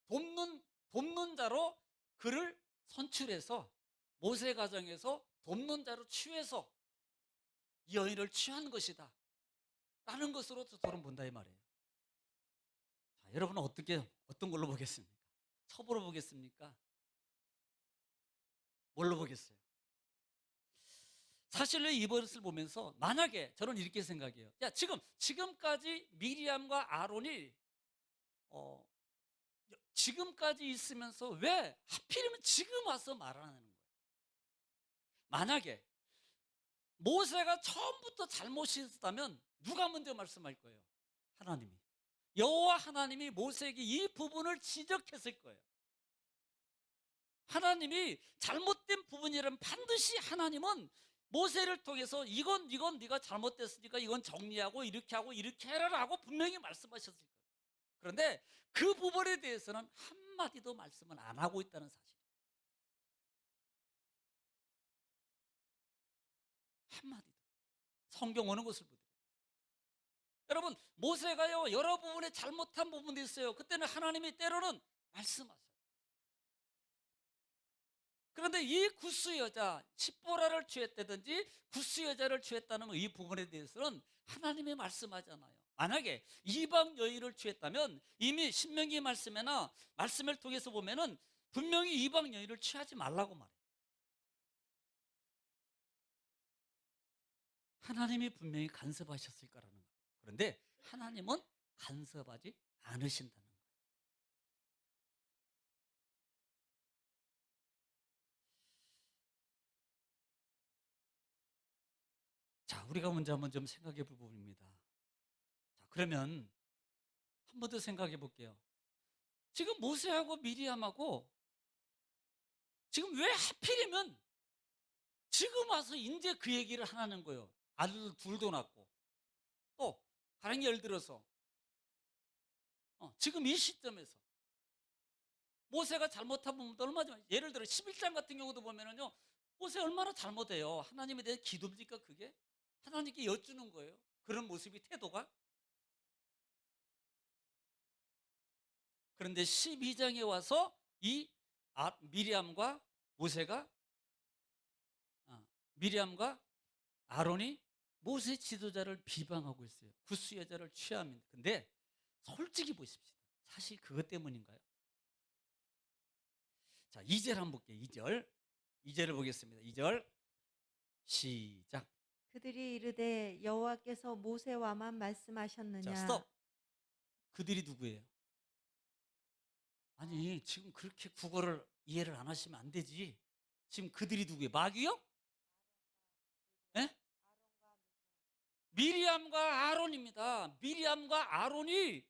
돕는 자로 그를 선출해서 모세 가정에서 돕는 자로 취해서 이 여인을 취한 것이다 라는 것으로 저는 본다 이 말이에요. 자, 여러분은 어떤 걸로 보겠습니까? 첩으로 보겠습니까? 뭘로 보겠어요? 사실로 이 버릇을 보면서 만약에 저는 이렇게 생각해요. 야, 지금까지 미리암과 아론이 지금까지 있으면서 왜 하필이면 지금 와서 말하는 거예요? 만약에 모세가 처음부터 잘못이 있었다면 누가 먼저 말씀할 거예요? 하나님이. 여호와 하나님이 모세에게 이 부분을 지적했을 거예요. 하나님이 잘못된 부분이라면 반드시 하나님은 모세를 통해서 이건 네가 잘못됐으니까 이건 정리하고 이렇게 해라라고 분명히 말씀하셨을 거예요. 그런데 그 부분에 대해서는 한마디도 말씀을 안 하고 있다는 사실이에요. 한마디도. 성경 어느 것을 보더라도. 여러분, 모세가요 여러 부분에 잘못한 부분도 있어요. 그때는 하나님이 때로는 말씀하셔요. 그런데 이 구스 여자, 십보라를 취했다든지 구스 여자를 취했다는 이 부분에 대해서는 하나님이 말씀하잖아요. 만약에 이방 여인을 취했다면 이미 신명기 말씀이나 말씀을 통해서 보면은 분명히 이방 여인을 취하지 말라고 말해요. 하나님이 분명히 간섭하셨을 거라는 거예요. 그런데 하나님은 간섭하지 않으신다는 거예요. 자, 우리가 먼저 한번 좀 생각해 볼 부분입니다. 자, 그러면 한 번 더 생각해 볼게요. 지금 모세하고 미리암하고 지금 왜 하필이면 지금 와서 이제 그 얘기를 하는 거예요. 아들 둘도 낳고 또 가령 예를 들어서 지금 이 시점에서 모세가 잘못한 부분도 얼마 전에 예를 들어 11장 같은 경우도 보면은요 모세 얼마나 잘못해요. 하나님에 대해 기도입니까 그게? 하나님께 여쭈는 거예요. 그런 모습이 태도가. 그런데 12장에 와서 이 미리암과 모세가 미리암과 아론이 모세 지도자를 비방하고 있어요. 구스 여자를 취합니다. 근데 솔직히 보십시오. 사실 그것 때문인가요? 자, 2절 한번 볼게요. 2절을 보겠습니다. 2절 시작. 그들이 이르되 여호와께서 모세와만 말씀하셨느냐. 자, 스톱. 그들이 누구예요? 아니, 지금 그렇게 국어를 이해를 안 하시면 안 되지. 지금 그들이 누구예요? 마귀요? 예? 미리암과 아론입니다. 미리암과 아론이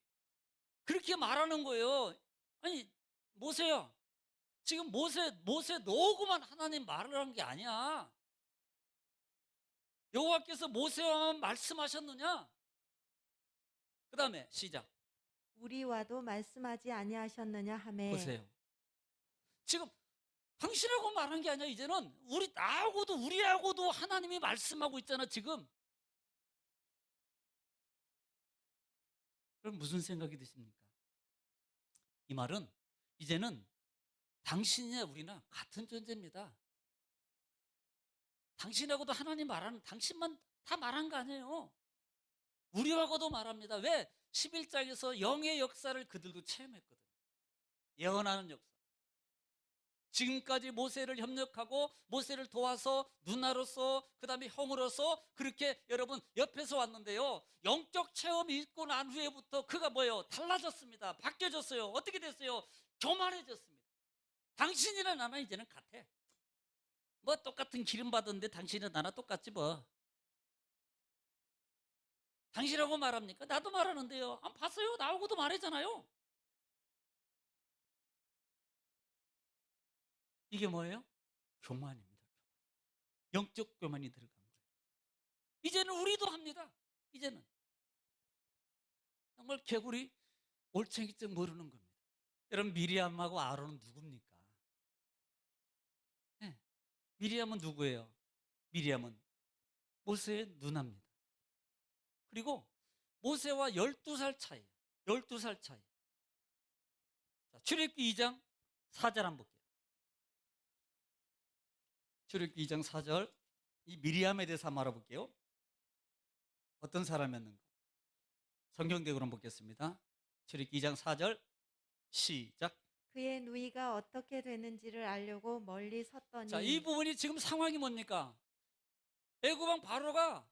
그렇게 말하는 거예요. 아니, 모세야. 지금 모세 너구만 하나님 말을 한 게 아니야. 여호와께서 모세와만 말씀하셨느냐? 그 다음에 시작. 우리와도 말씀하지 아니하셨느냐 하매. 보세요. 지금 당신하고 말한 게 아니야. 이제는 우리하고도 하나님이 말씀하고 있잖아 지금. 그럼 무슨 생각이 드십니까? 이 말은 이제는 당신이나 우리나 같은 존재입니다. 당신하고도 하나님 말하는 당신만 다 말한 거 아니에요. 우리하고도 말합니다. 왜? 11장에서 영의 역사를 그들도 체험했거든요. 예언하는 역사. 지금까지 모세를 협력하고 모세를 도와서 누나로서 그다음에 형으로서 그렇게 여러분 옆에서 왔는데요. 영적 체험이 있고 난 후에부터 그가 뭐예요? 달라졌습니다. 바뀌어졌어요. 어떻게 됐어요? 교만해졌습니다. 당신이나 나나 이제는 같아. 뭐 똑같은 기름 받았는데 당신이나 나나 똑같지 뭐. 당신이라고 말합니까? 나도 말하는데요. 안 봤어요? 나오고도 말했잖아요. 이게 뭐예요? 교만입니다. 영적 교만이 들어간 거예요. 이제는 우리도 합니다. 이제는 정말 개구리 올챙이쯤 모르는 겁니다. 여러분 미리암하고 아론은 누굽니까? 네. 미리암은 누구예요? 미리암은 모세의 누나입니다. 그리고 모세와 12살 차이. 12살 차이. 자, 출애굽기 2장 4절 한번 볼게요. 출애굽기 2장 4절. 이 미리암에 대해서 한번 알아볼게요. 어떤 사람이었는가? 성경대로 한번 보겠습니다. 출애굽기 2장 4절 시작. 그의 누이가 어떻게 되는지를 알려고 멀리 섰더니 자, 이 부분이 지금 상황이 뭡니까? 애굽 왕 바로가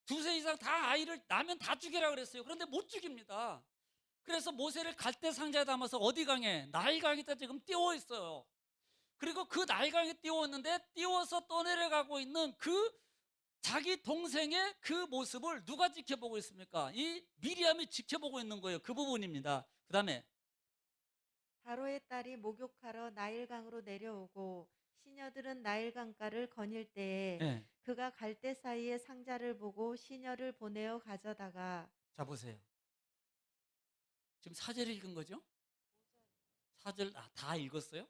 두세 이상 다 아이를 낳으면 다 죽이라 그랬어요. 그런데 못 죽입니다. 그래서 모세를 갈대 상자에 담아서 어디 강에? 나일 강에다 지금 띄워 있어요. 그리고 그 나일 강에 띄웠는데 띄워서 떠내려가고 있는 그 자기 동생의 그 모습을 누가 지켜보고 있습니까? 이 미리암이 지켜보고 있는 거예요. 그 부분입니다. 그 다음에 바로의 딸이 목욕하러 나일강으로 내려오고 시녀들은 나일강가를 거닐 때에 예. 그가 갈대 사이에 상자를 보고 시녀를 보내어 가져다가 자 보세요. 지금 4절 읽은 거죠? 4절 다 읽었어요?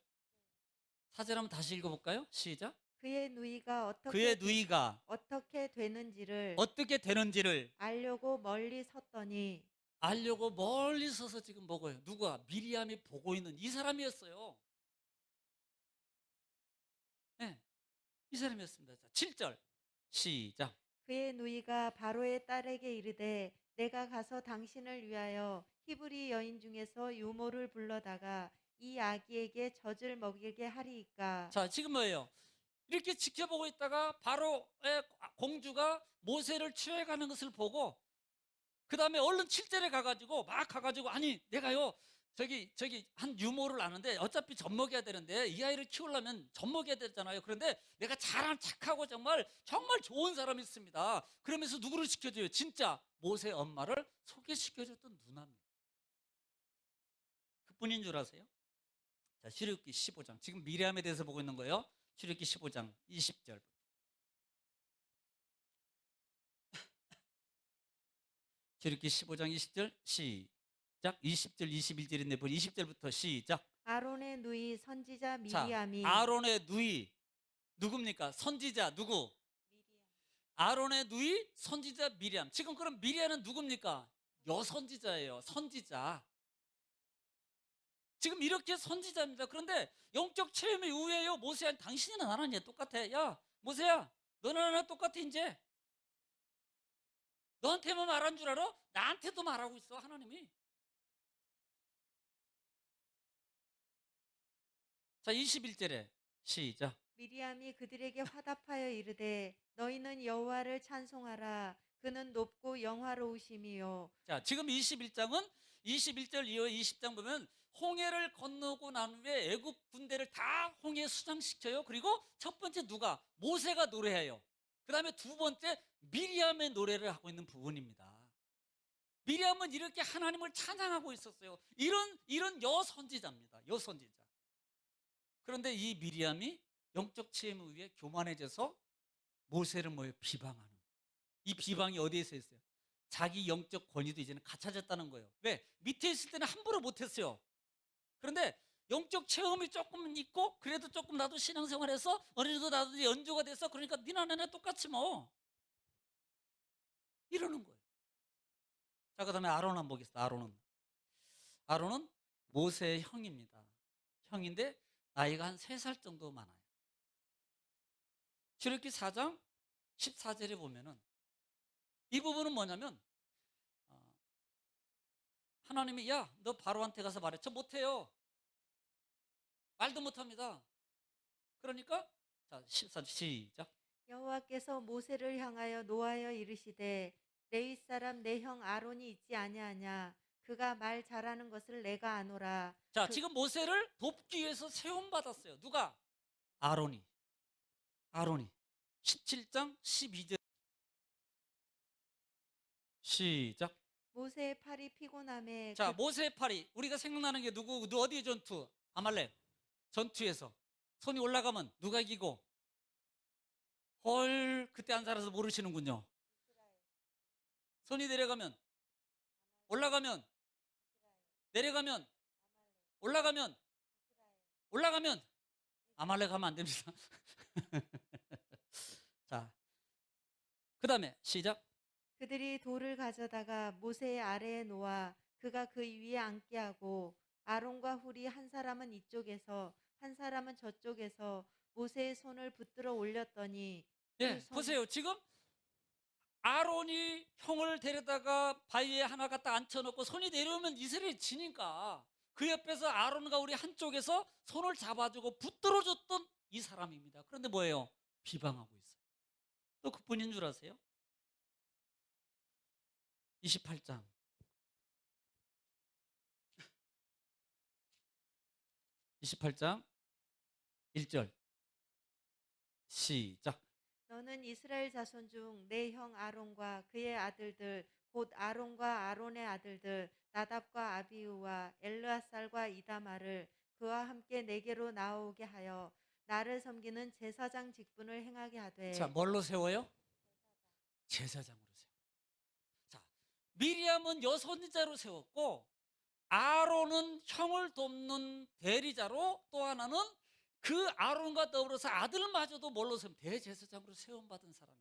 4절 한번 다시 읽어볼까요? 시작. 그의 누이가 그의 누이가 어떻게 되는지를 어떻게 되는지를 알려고 멀리 섰더니 알려고 멀리 서서 지금 먹어요. 누가? 미리암이 보고 있는 이 사람이었어요. 네, 이 사람이었습니다. 자, 7절 시작. 그의 누이가 바로의 딸에게 이르되 내가 가서 당신을 위하여 히브리 여인 중에서 유모를 불러다가 이 아기에게 젖을 먹이게 하리이까. 자, 지금 뭐예요? 이렇게 지켜보고 있다가 바로의 공주가 모세를 취해가는 것을 보고 그 다음에 얼른 7절에 가가지고 아니 내가요 저기 한 유모를 아는데 어차피 젖 먹여야 되는데 이 아이를 키우려면 젖 먹여야 되잖아요. 그런데 내가 잘한 착하고 정말 좋은 사람이 있습니다. 그러면서 누구를 시켜줘요? 진짜 모세 엄마를 소개시켜줬던 누나입니다. 그뿐인 줄 아세요? 자, 출애굽기 15장 지금 미리암에 대해서 보고 있는 거예요. 출애굽기 15장 20절. 출애굽기 15장 20절 시작. 20절 21절인데 20절부터 시작. 아론의 누이 선지자 자, 미리암이 아론의 누이 누굽니까? 선지자 누구? 아론의 누이 선지자 미리암. 지금 그럼 미리암은 누굽니까? 여선지자예요. 선지자. 지금 이렇게 선지자입니다. 그런데 영적 체험의 이후에요. 모세야 당신이나 나랑 얘 똑같아. 야 모세야 너나 나나 똑같아 이제. 너한테만 말한 줄 알아? 나한테도 말하고 있어 하나님이. 자 21절에 시작. 미리암이 그들에게 화답하여 이르되 너희는 여호와를 찬송하라. 그는 높고 영화로우심이요. 자 지금 21장은 21절 이후에 20장 보면 홍해를 건너고 난 후에 애굽 군대를 다 홍해에 수장시켜요. 그리고 첫 번째 누가? 모세가 노래해요. 그 다음에 두 번째 미리암의 노래를 하고 있는 부분입니다. 미리암은 이렇게 하나님을 찬양하고 있었어요. 이런 여선지자입니다. 여선지자. 그런데 이 미리암이 영적 체험 위에 교만해져서 모세를 비방하는 거예요. 이 비방이 어디에서 했어요? 자기 영적 권위도 이제는 갖춰졌다는 거예요. 왜? 밑에 있을 때는 함부로 못했어요. 그런데 영적 체험이 조금 있고 그래도 조금 나도 신앙생활해서 어느 정도 나도 연주가 돼서 그러니까 니나 나나 똑같이 뭐 이러는 거예요. 자 그 다음에 아론 한번 보겠습니다. 아론은 모세의 형입니다. 형인데 나이가 한 3살 정도 많아요. 출애굽기 4장 14절에 보면은 이 부분은 뭐냐면 하나님이 야 너 바로한테 가서 말해. 저 못해요. 말도 못합니다. 그러니까 자 14절 시작. 여호와께서 모세를 향하여 노하여 이르시되 레위 사람 내 형 아론이 있지 아니하냐 그가 말 잘하는 것을 내가 아노라. 자, 그 지금 모세를 돕기 위해서 세움 받았어요. 누가? 아론이. 아론이. 17장 12절 시작. 모세의 팔이 피곤함에 자, 모세의 팔이 우리가 생각나는 게 누구 어디의 전투? 아말렉 전투에서 손이 올라가면 누가 이기고? 헐, 그때 안 살아서 모르시는군요. 손이 내려가면, 올라가면, 내려가면, 올라가면, 올라가면 아말렉 하면 안 됩니다. 자, 그 다음에 시작. 그들이 돌을 가져다가 모세의 아래에 놓아 그가 그 위에 앉게 하고 아론과 훌이 한 사람은 이쪽에서 한 사람은 저쪽에서 모세의 손을 붙들어 올렸더니 예, 보세요. 지금 아론이 형을 데려다가 바위에 하나 갖다 앉혀놓고 손이 내려오면 이스라엘이 지니까 그 옆에서 아론과 우리 한쪽에서 손을 잡아주고 붙들어줬던 이 사람입니다. 그런데 뭐예요? 비방하고 있어요. 또 그뿐인 줄 아세요? 28장 28장 1절 시작. 너는 이스라엘 자손 중 내 형 아론과 그의 아들들 곧 아론과 아론의 아들들 나답과 아비우와 엘르아살과 이다마를 그와 함께 내게로 나오게 하여 나를 섬기는 제사장 직분을 행하게 하되. 자, 뭘로 세워요? 제사장으로 세워요. 자, 미리암은 여선자로 세웠고 아론은 형을 돕는 대리자로, 또 하나는 그 아론과 더불어서 아들마저도 뭘로 세우면 대제사장으로 세움받은 사람이에요.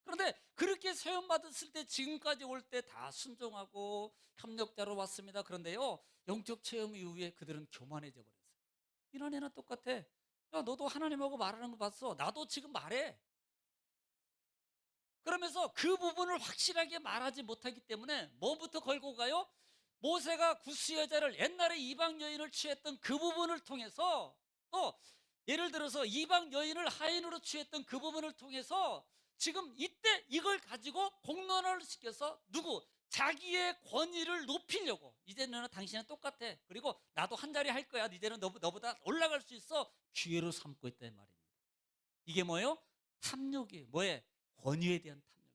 그런데 그렇게 세움받았을 때 지금까지 올 때 다 순종하고 협력자로 왔습니다. 그런데요, 영적 체험 이후에 그들은 교만해져 버렸어요. 이런 애나 똑같아. 야, 너도 하나님하고 말하는 거 봤어. 나도 지금 말해. 그러면서 그 부분을 확실하게 말하지 못하기 때문에 뭐부터 걸고 가요? 모세가 구스 여자를 옛날에 이방 여인을 취했던 그 부분을 통해서, 또 예를 들어서 이방 여인을 하인으로 취했던 그 부분을 통해서 지금 이때 이걸 가지고 공론화를 시켜서 누구? 자기의 권위를 높이려고. 이제는 당신은 똑같아. 그리고 나도 한 자리 할 거야. 이제는 너보다 올라갈 수 있어. 기회로 삼고 있다는 말입니다. 이게 뭐예요? 탐욕이에요. 뭐에? 권위에 대한 탐욕.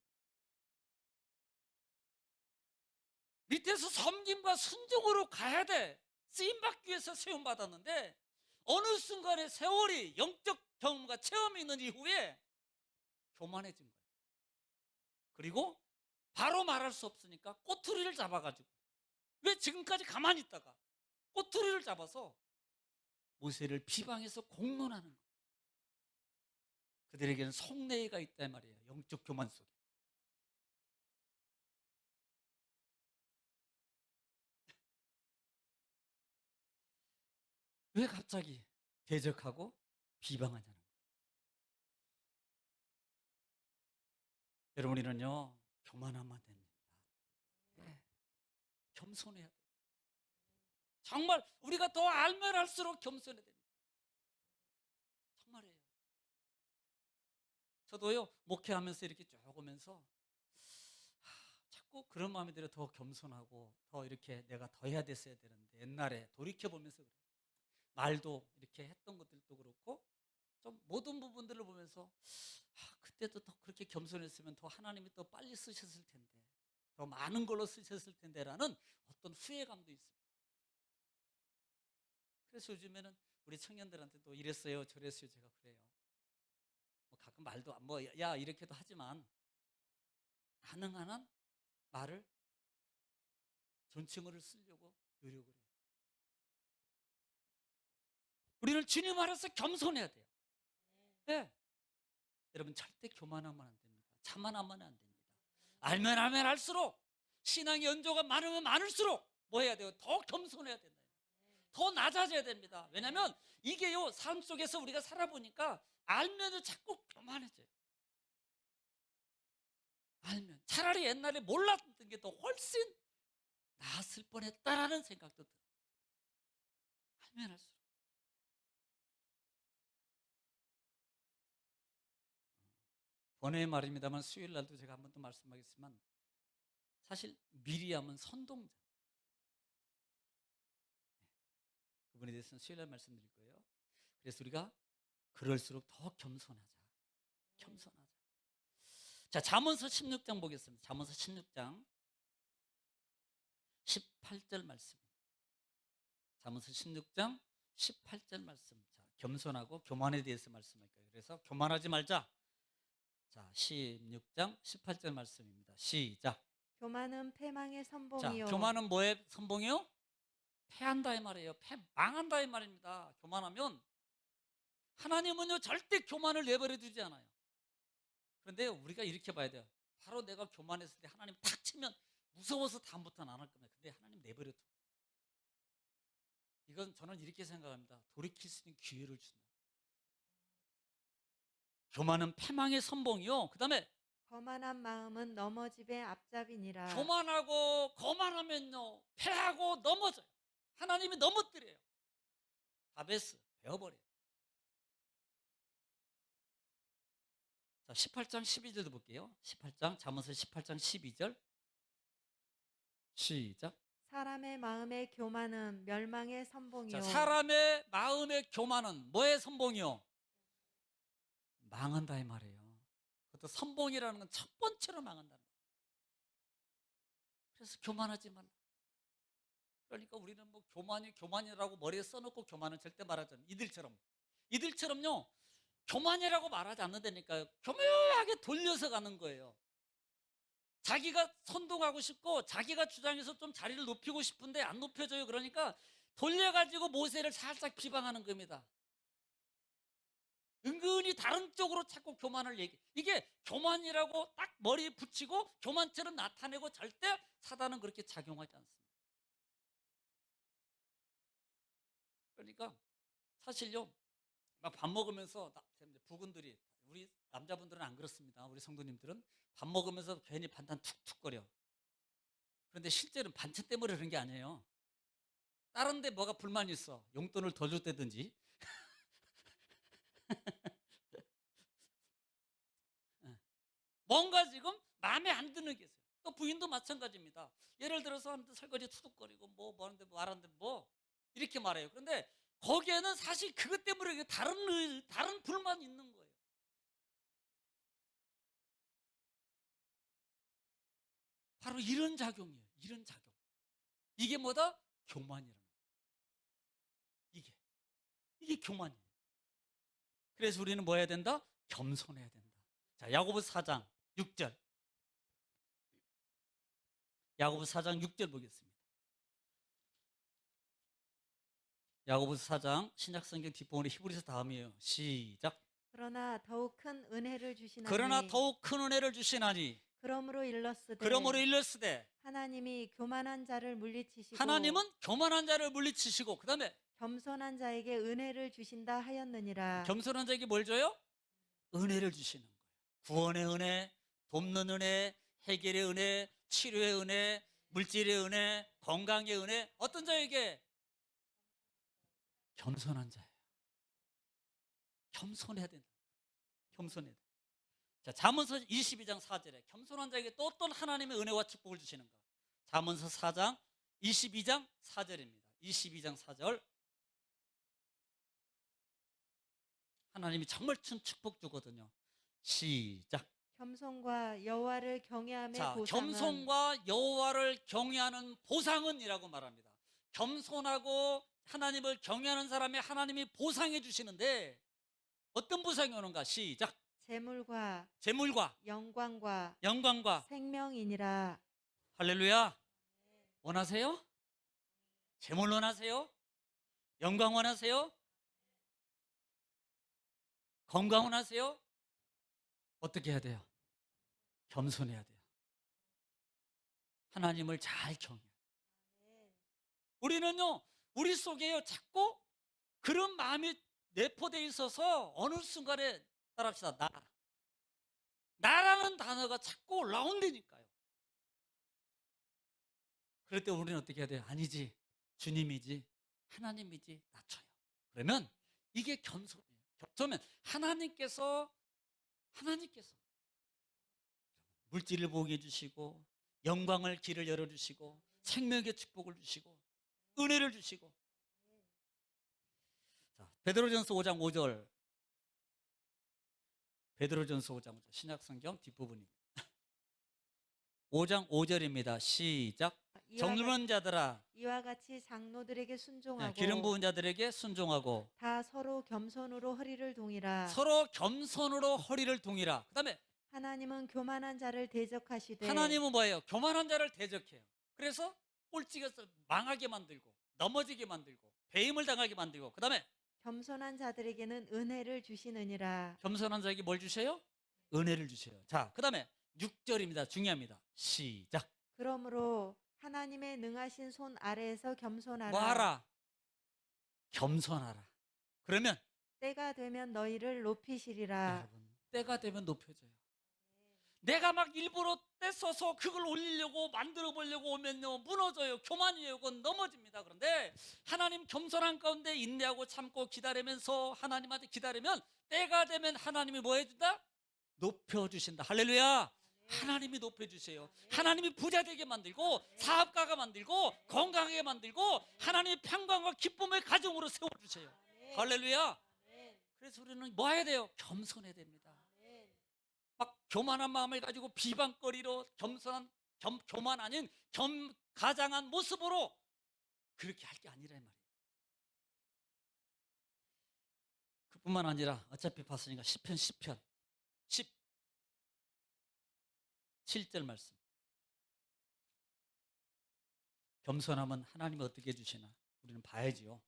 밑에서 섬김과 순종으로 가야 돼. 쓰임받기 위해서 세움받았는데 어느 순간에 세월이 영적 경험과 체험이 있는 이후에 교만해진 거예요. 그리고 바로 말할 수 없으니까 꼬투리를 잡아가지고, 왜 지금까지 가만히 있다가 꼬투리를 잡아서 모세를 비방해서 공론하는 거예요. 그들에게는 속내가 있단 말이에요. 영적 교만 속에. 왜 갑자기 대적하고 비방하냐는 거예요. 여러분, 우리는요 교만하면 안 됩니다. 네. 겸손해야 돼요. 정말 우리가 더 알면 할수록 겸손해야 됩니다. 정말이에요. 저도요 목회하면서 이렇게 쭉 오면서 자꾸 그런 마음이 들어. 더 겸손하고 더 이렇게 내가 더 해야 됐어야 되는데, 옛날에 돌이켜보면서 그래요. 말도 이렇게 했던 것들도 그렇고 좀 모든 부분들을 보면서 그때도 더 그렇게 겸손했으면 더 하나님이 더 빨리 쓰셨을 텐데, 더 많은 걸로 쓰셨을 텐데라는 어떤 후회감도 있습니다. 그래서 요즘에는 우리 청년들한테도 이랬어요 저랬어요 제가 그래요. 뭐 가끔 말도 야 이렇게도 하지만 가능한 한 말을 존칭어를 쓰려고 노력을 해요. 우리는 주님 안에서 겸손해야 돼요. 네. 여러분, 절대 교만하면 안 됩니다. 자만하면 안 됩니다. 알면 할수록, 신앙의 연조가 많으면 많을수록 뭐 해야 돼요? 더 겸손해야 된다. 더 낮아져야 됩니다. 왜냐하면 이게요 삶 속에서 우리가 살아보니까 알면은 자꾸 교만해져요. 알면 차라리 옛날에 몰랐던 게 더 훨씬 나았을 뻔했다라는 생각도 들어요. 알면 할수록. 번외의 말입니다만 수요일 날도 제가 한 번 더 말씀하겠지만 사실 미리암은 선동자. 그분에 대해서는 수요일 날 말씀드릴 거예요. 그래서 우리가 그럴수록 더 겸손하자. 겸손하자. 자, 잠언서 16장 보겠습니다. 잠언서 16장 18절 말씀입니다. 잠언서 16장 18절 말씀. 자, 겸손하고 교만에 대해서 말씀할 거예요. 그래서 교만하지 말자. 자, 16장 18절 말씀입니다. 시작. 교만은 패망의 자, 선봉이요. 교만은 뭐의 선봉이요? 패한다 이 말이에요. 망한다 이 말입니다. 교만하면 하나님은요 절대 교만을 내버려 두지 않아요. 그런데 우리가 이렇게 봐야 돼요. 바로 내가 교만했을 때 하나님 탁 치면 무서워서 다음부터는 안 할 겁니다. 근데 하나님 내버려 둬. 이건 저는 이렇게 생각합니다. 돌이킬 수 있는 기회를 준다. 교만은 패망의 선봉이요. 그 다음에 거만한 마음은 넘어짐의 앞잡이니라. 교만하고 거만하면요 패하고 넘어져요. 하나님이 넘어뜨려요. 다베스 베어버려요. 자, 18장 12절도 볼게요. 18장 잠언서 18장 12절 시작. 사람의 마음의 교만은 멸망의 선봉이요. 자, 사람의 마음의 교만은 뭐의 선봉이요? 망한다 이 말이에요. 그것도 선봉이라는 건 첫 번째로 망한다는 거예요. 그래서 교만하지 말라. 그러니까 우리는 뭐 교만이라고 머리에 써놓고 교만은 절대 말하지 않아요. 이들처럼요 교만이라고 말하지 않는다니까요. 교묘하게 돌려서 가는 거예요. 자기가 선동하고 싶고 자기가 주장해서 좀 자리를 높이고 싶은데 안 높여져요. 그러니까 돌려가지고 모세를 살짝 비방하는 겁니다. 은근히 다른 쪽으로 자꾸 교만을 이게 교만이라고 딱 머리에 붙이고 교만처럼 나타내고 절대 사단은 그렇게 작용하지 않습니다. 그러니까 사실요 막 밥 먹으면서 부군들이 우리 남자분들은 안 그렇습니다. 우리 성도님들은 밥 먹으면서 괜히 반찬 툭툭거려. 그런데 실제로는 반찬 때문에 그런 게 아니에요. 다른 데 뭐가 불만이 있어. 용돈을 더 줬다든지 뭔가 지금 마음에 안 드는 게 있어요. 또 부인도 마찬가지입니다. 예를 들어서 하는데 설거지 투둑거리고 뭐 하는데 뭐 하는데 뭐 이렇게 말해요. 그런데 거기에는 사실 그것 때문에 다른 불만이 있는 거예요. 바로 이런 작용이에요. 이런 작용. 이게 뭐다? 교만이라는 거예요. 이게 교만이에요. 그래서 우리는 뭐 해야 된다? 겸손해야 된다. 자, 야고보서 4장 6절. 야고보서 4장 6절 보겠습니다. 야고보서 4장 신약성경 뒷부분에 히브리서 다음이에요. 시작. 그러나 더욱 큰 은혜를 주시나니. 그러나 더욱 큰 은혜를 주시나니. 그러므로 일렀으되 하나님이 교만한 자를 물리치시고. 하나님은 교만한 자를 물리치시고 그 다음에 겸손한 자에게 은혜를 주신다 하였느니라. 겸손한 자에게 뭘 줘요? 은혜를 주시는 거예요. 구원의 은혜, 돕는 은혜, 해결의 은혜, 치료의 은혜, 물질의 은혜, 건강의 은혜. 어떤 자에게? 겸손한 자예요. 겸손해야 된다. 겸손해야 된다. 자, 잠언서 22장 4절에 겸손한 자에게 또 어떤 하나님의 은혜와 축복을 주시는가? 잠언서 4장 22장 4절입니다. 22장 4절. 하나님이 정말 큰 축복 주거든요. 시작. 겸손과 여호와를 경외함의 자, 보상은. 겸손과 여호와를 경외하는 보상은이라고 말합니다. 겸손하고 하나님을 경외하는 사람이 하나님이 보상해 주시는데 어떤 보상이 오는가? 시작. 재물과 영광과 생명이니라. 할렐루야. 원하세요? 재물 원하세요? 영광 원하세요? 건강 원하세요? 어떻게 해야 돼요? 겸손해야 돼요. 하나님을 잘 경외해야 돼요. 우리는요 우리 속에요 자꾸 그런 마음이 내포되어 있어서 어느 순간에 따라합시다. 나라는 단어가 자꾸 올라온다니까요. 그럴 때 우리는 어떻게 해야 돼요? 아니지, 주님이지, 하나님이지, 낮춰요. 그러면 이게 겸손이에요. 겸손은 하나님께서 물질을 보게 해주시고 영광을 길을 열어주시고 생명의 축복을 주시고 은혜를 주시고. 자, 베드로전서 5장 5절. 베드로전서 5장 5절. 신약성경 뒷부분입니다. 5장 5절입니다. 시작. 젊은 자들아, 이와 같이 장로들에게 순종하고 기름 부은 자들에게 순종하고 다 서로 겸손으로 허리를 동이라. 서로 겸손으로 허리를 동이라. 그 다음에 하나님은 교만한 자를 대적하시되 하나님은 뭐예요? 교만한 자를 대적해요. 그래서 꼴찌가서 망하게 만들고 넘어지게 만들고 배임을 당하게 만들고, 그 다음에 겸손한 자들에게는 은혜를 주시느니라. 겸손한 자에게 뭘 주셔요? 은혜를 주셔요. 자, 그 다음에 6절입니다. 중요합니다. 시작. 그러므로 하나님의 능하신 손 아래에서 겸손하라. 뭐 하라? 겸손하라. 그러면 때가 되면 너희를 높이시리라. 여러분, 때가 되면 높여져요. 내가 막 일부러 떼써서 그걸 올리려고 만들어 보려고 오면요, 무너져요. 교만이에요. 그건 넘어집니다. 그런데 하나님 겸손한 가운데 인내하고 참고 기다리면서 하나님한테 기다리면 때가 되면 하나님이 뭐 해준다? 높여주신다. 할렐루야. 하나님이 높여주세요. 하나님이 부자 되게 만들고 사업가가 만들고 건강하게 만들고 하나님의 평강과 기쁨의 가정으로 세워주세요. 할렐루야. 그래서 우리는 뭐 해야 돼요? 겸손해야 됩니다. 막 교만한 마음을 가지고 비방거리로 교만 아닌 가장한 모습으로 그렇게 할 게 아니라 이 말이에요. 그뿐만 아니라 어차피 봤으니까 시편 17절 말씀. 겸손하면 하나님이 어떻게 해주시나 우리는 봐야지요.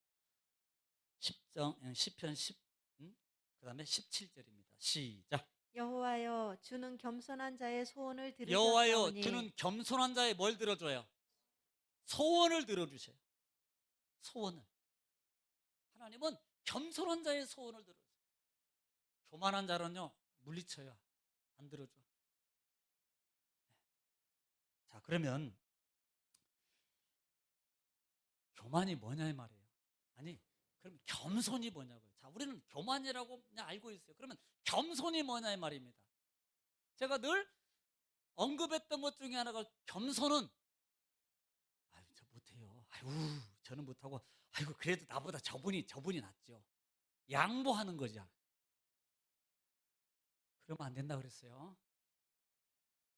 시편 10, 그 다음에 17절입니다. 시작. 여호와여 주는 겸손한 자의 소원을 여호와여 들으셨사오니 주는 겸손한 자의 뭘 들어줘요? 소원을 들어주세요. 소원을. 하나님은 겸손한 자의 소원을 들어줘요. 교만한 자는요 물리쳐요. 안 들어줘. 자, 그러면 교만이 뭐냐 이 말이에요. 아니, 그럼 겸손이 뭐냐고요. 자, 우리는 교만이라고 그냥 알고 있어요. 그러면 겸손이 뭐냐 이 말입니다. 제가 늘 언급했던 것 중에 하나가 겸손은 아유, 저 못해요. 아유, 저는 못하고 아이고 그래도 나보다 저분이 낫죠. 양보하는 거죠. 그러면 안 된다 그랬어요.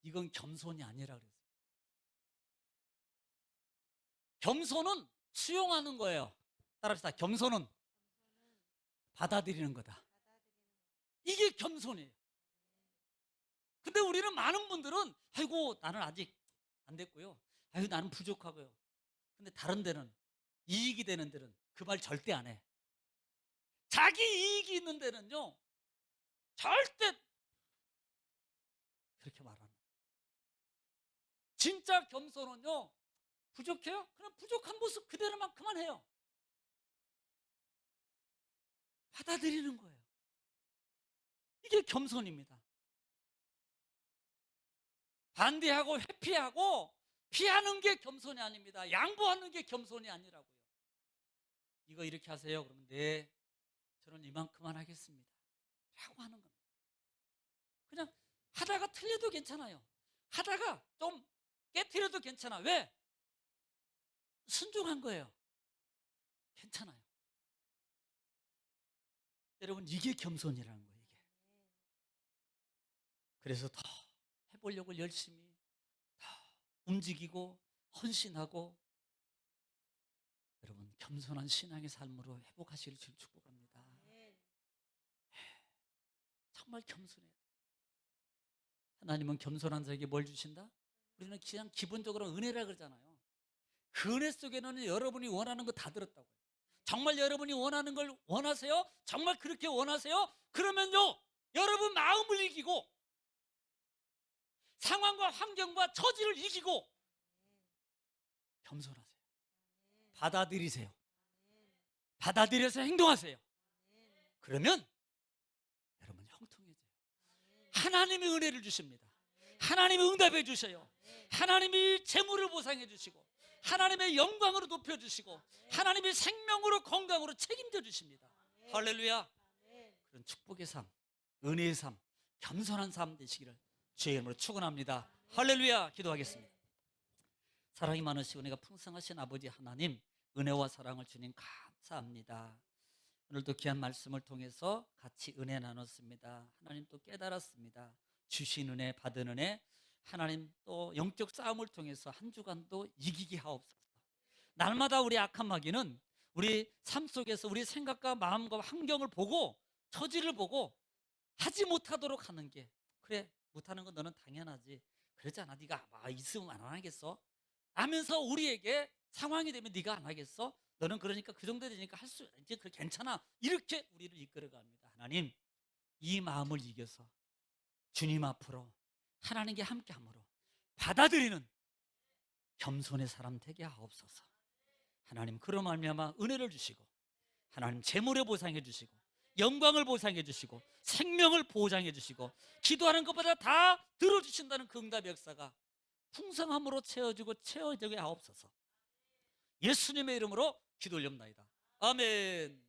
이건 겸손이 아니라 그랬어요. 겸손은 수용하는 거예요. 따라합시다. 겸손은 받아들이는 거다. 이게 겸손이에요. 근데 우리는 많은 분들은 아이고 나는 아직 안 됐고요. 아이고 나는 부족하고요. 근데 다른 데는 이익이 되는 데는 그 말 절대 안 해. 자기 이익이 있는 데는요 절대 그렇게 말하는 거예요. 진짜 겸손은요 부족해요? 그럼 부족한 모습 그대로만 그만해요. 받아들이는 거예요. 이게 겸손입니다. 반대하고 회피하고 피하는 게 겸손이 아닙니다. 양보하는 게 겸손이 아니라고요. 이거 이렇게 하세요. 그러면 네, 저는 이만큼만 하겠습니다. 라고 하는 겁니다. 그냥 하다가 틀려도 괜찮아요. 하다가 좀 깨트려도 괜찮아. 왜? 순종한 거예요. 괜찮아요. 여러분, 이게 겸손이라는 거예요. 이게. 그래서 더 해보려고 열심히 더 움직이고 헌신하고, 여러분 겸손한 신앙의 삶으로 회복하시길 줄 축복합니다. 정말 겸손해요. 하나님은 겸손한 자에게 뭘 주신다? 우리는 그냥 기본적으로 은혜라 그러잖아요. 그 은혜 속에는 여러분이 원하는 거 다 들었다고요. 정말 여러분이 원하는 걸 원하세요? 정말 그렇게 원하세요? 그러면요 여러분 마음을 이기고 상황과 환경과 처지를 이기고 겸손하세요. 받아들이세요. 받아들여서 행동하세요. 그러면 여러분 형통해져요. 하나님이 은혜를 주십니다. 하나님이 응답해 주셔요. 하나님이 재물을 보상해 주시고 하나님의 영광으로 높여 주시고 하나님의 생명으로 건강으로 책임져 주십니다. 할렐루야. 그런 축복의 삶, 은혜의 삶, 겸손한 삶 되시기를 주의 이름으로 축원합니다. 할렐루야. 기도하겠습니다. 사랑이 많으시고 은혜가 풍성하신 아버지 하나님, 은혜와 사랑을 주님 감사합니다. 오늘도 귀한 말씀을 통해서 같이 은혜 나눴습니다. 하나님 또 깨달았습니다. 주신 은혜, 받은 은혜, 하나님 또 영적 싸움을 통해서 한 주간도 이기게 하옵소서. 날마다 우리 악한 마귀는 우리 삶 속에서 우리 생각과 마음과 환경을 보고, 처지를 보고 하지 못하도록 하는 게, 그래 못하는 건 너는 당연하지, 그러지 않아, 네가 있으면 안 하겠어 하면서 우리에게 상황이 되면 네가 안 하겠어, 너는 그러니까 그 정도 되니까 할 수 이제 그래 괜찮아, 이렇게 우리를 이끌어갑니다. 하나님, 이 마음을 이겨서 주님 앞으로 하나님께 함께함으로 받아들이는 겸손의 사람 되게 하옵소서. 하나님, 그로 말미암아 은혜를 주시고, 하나님 재물을 보상해 주시고, 영광을 보상해 주시고, 생명을 보장해 주시고, 기도하는 것보다 다 들어주신다는 그 응답의 역사가 풍성함으로 채워지고 채워지게 하옵소서. 예수님의 이름으로 기도 올립니다. 아멘.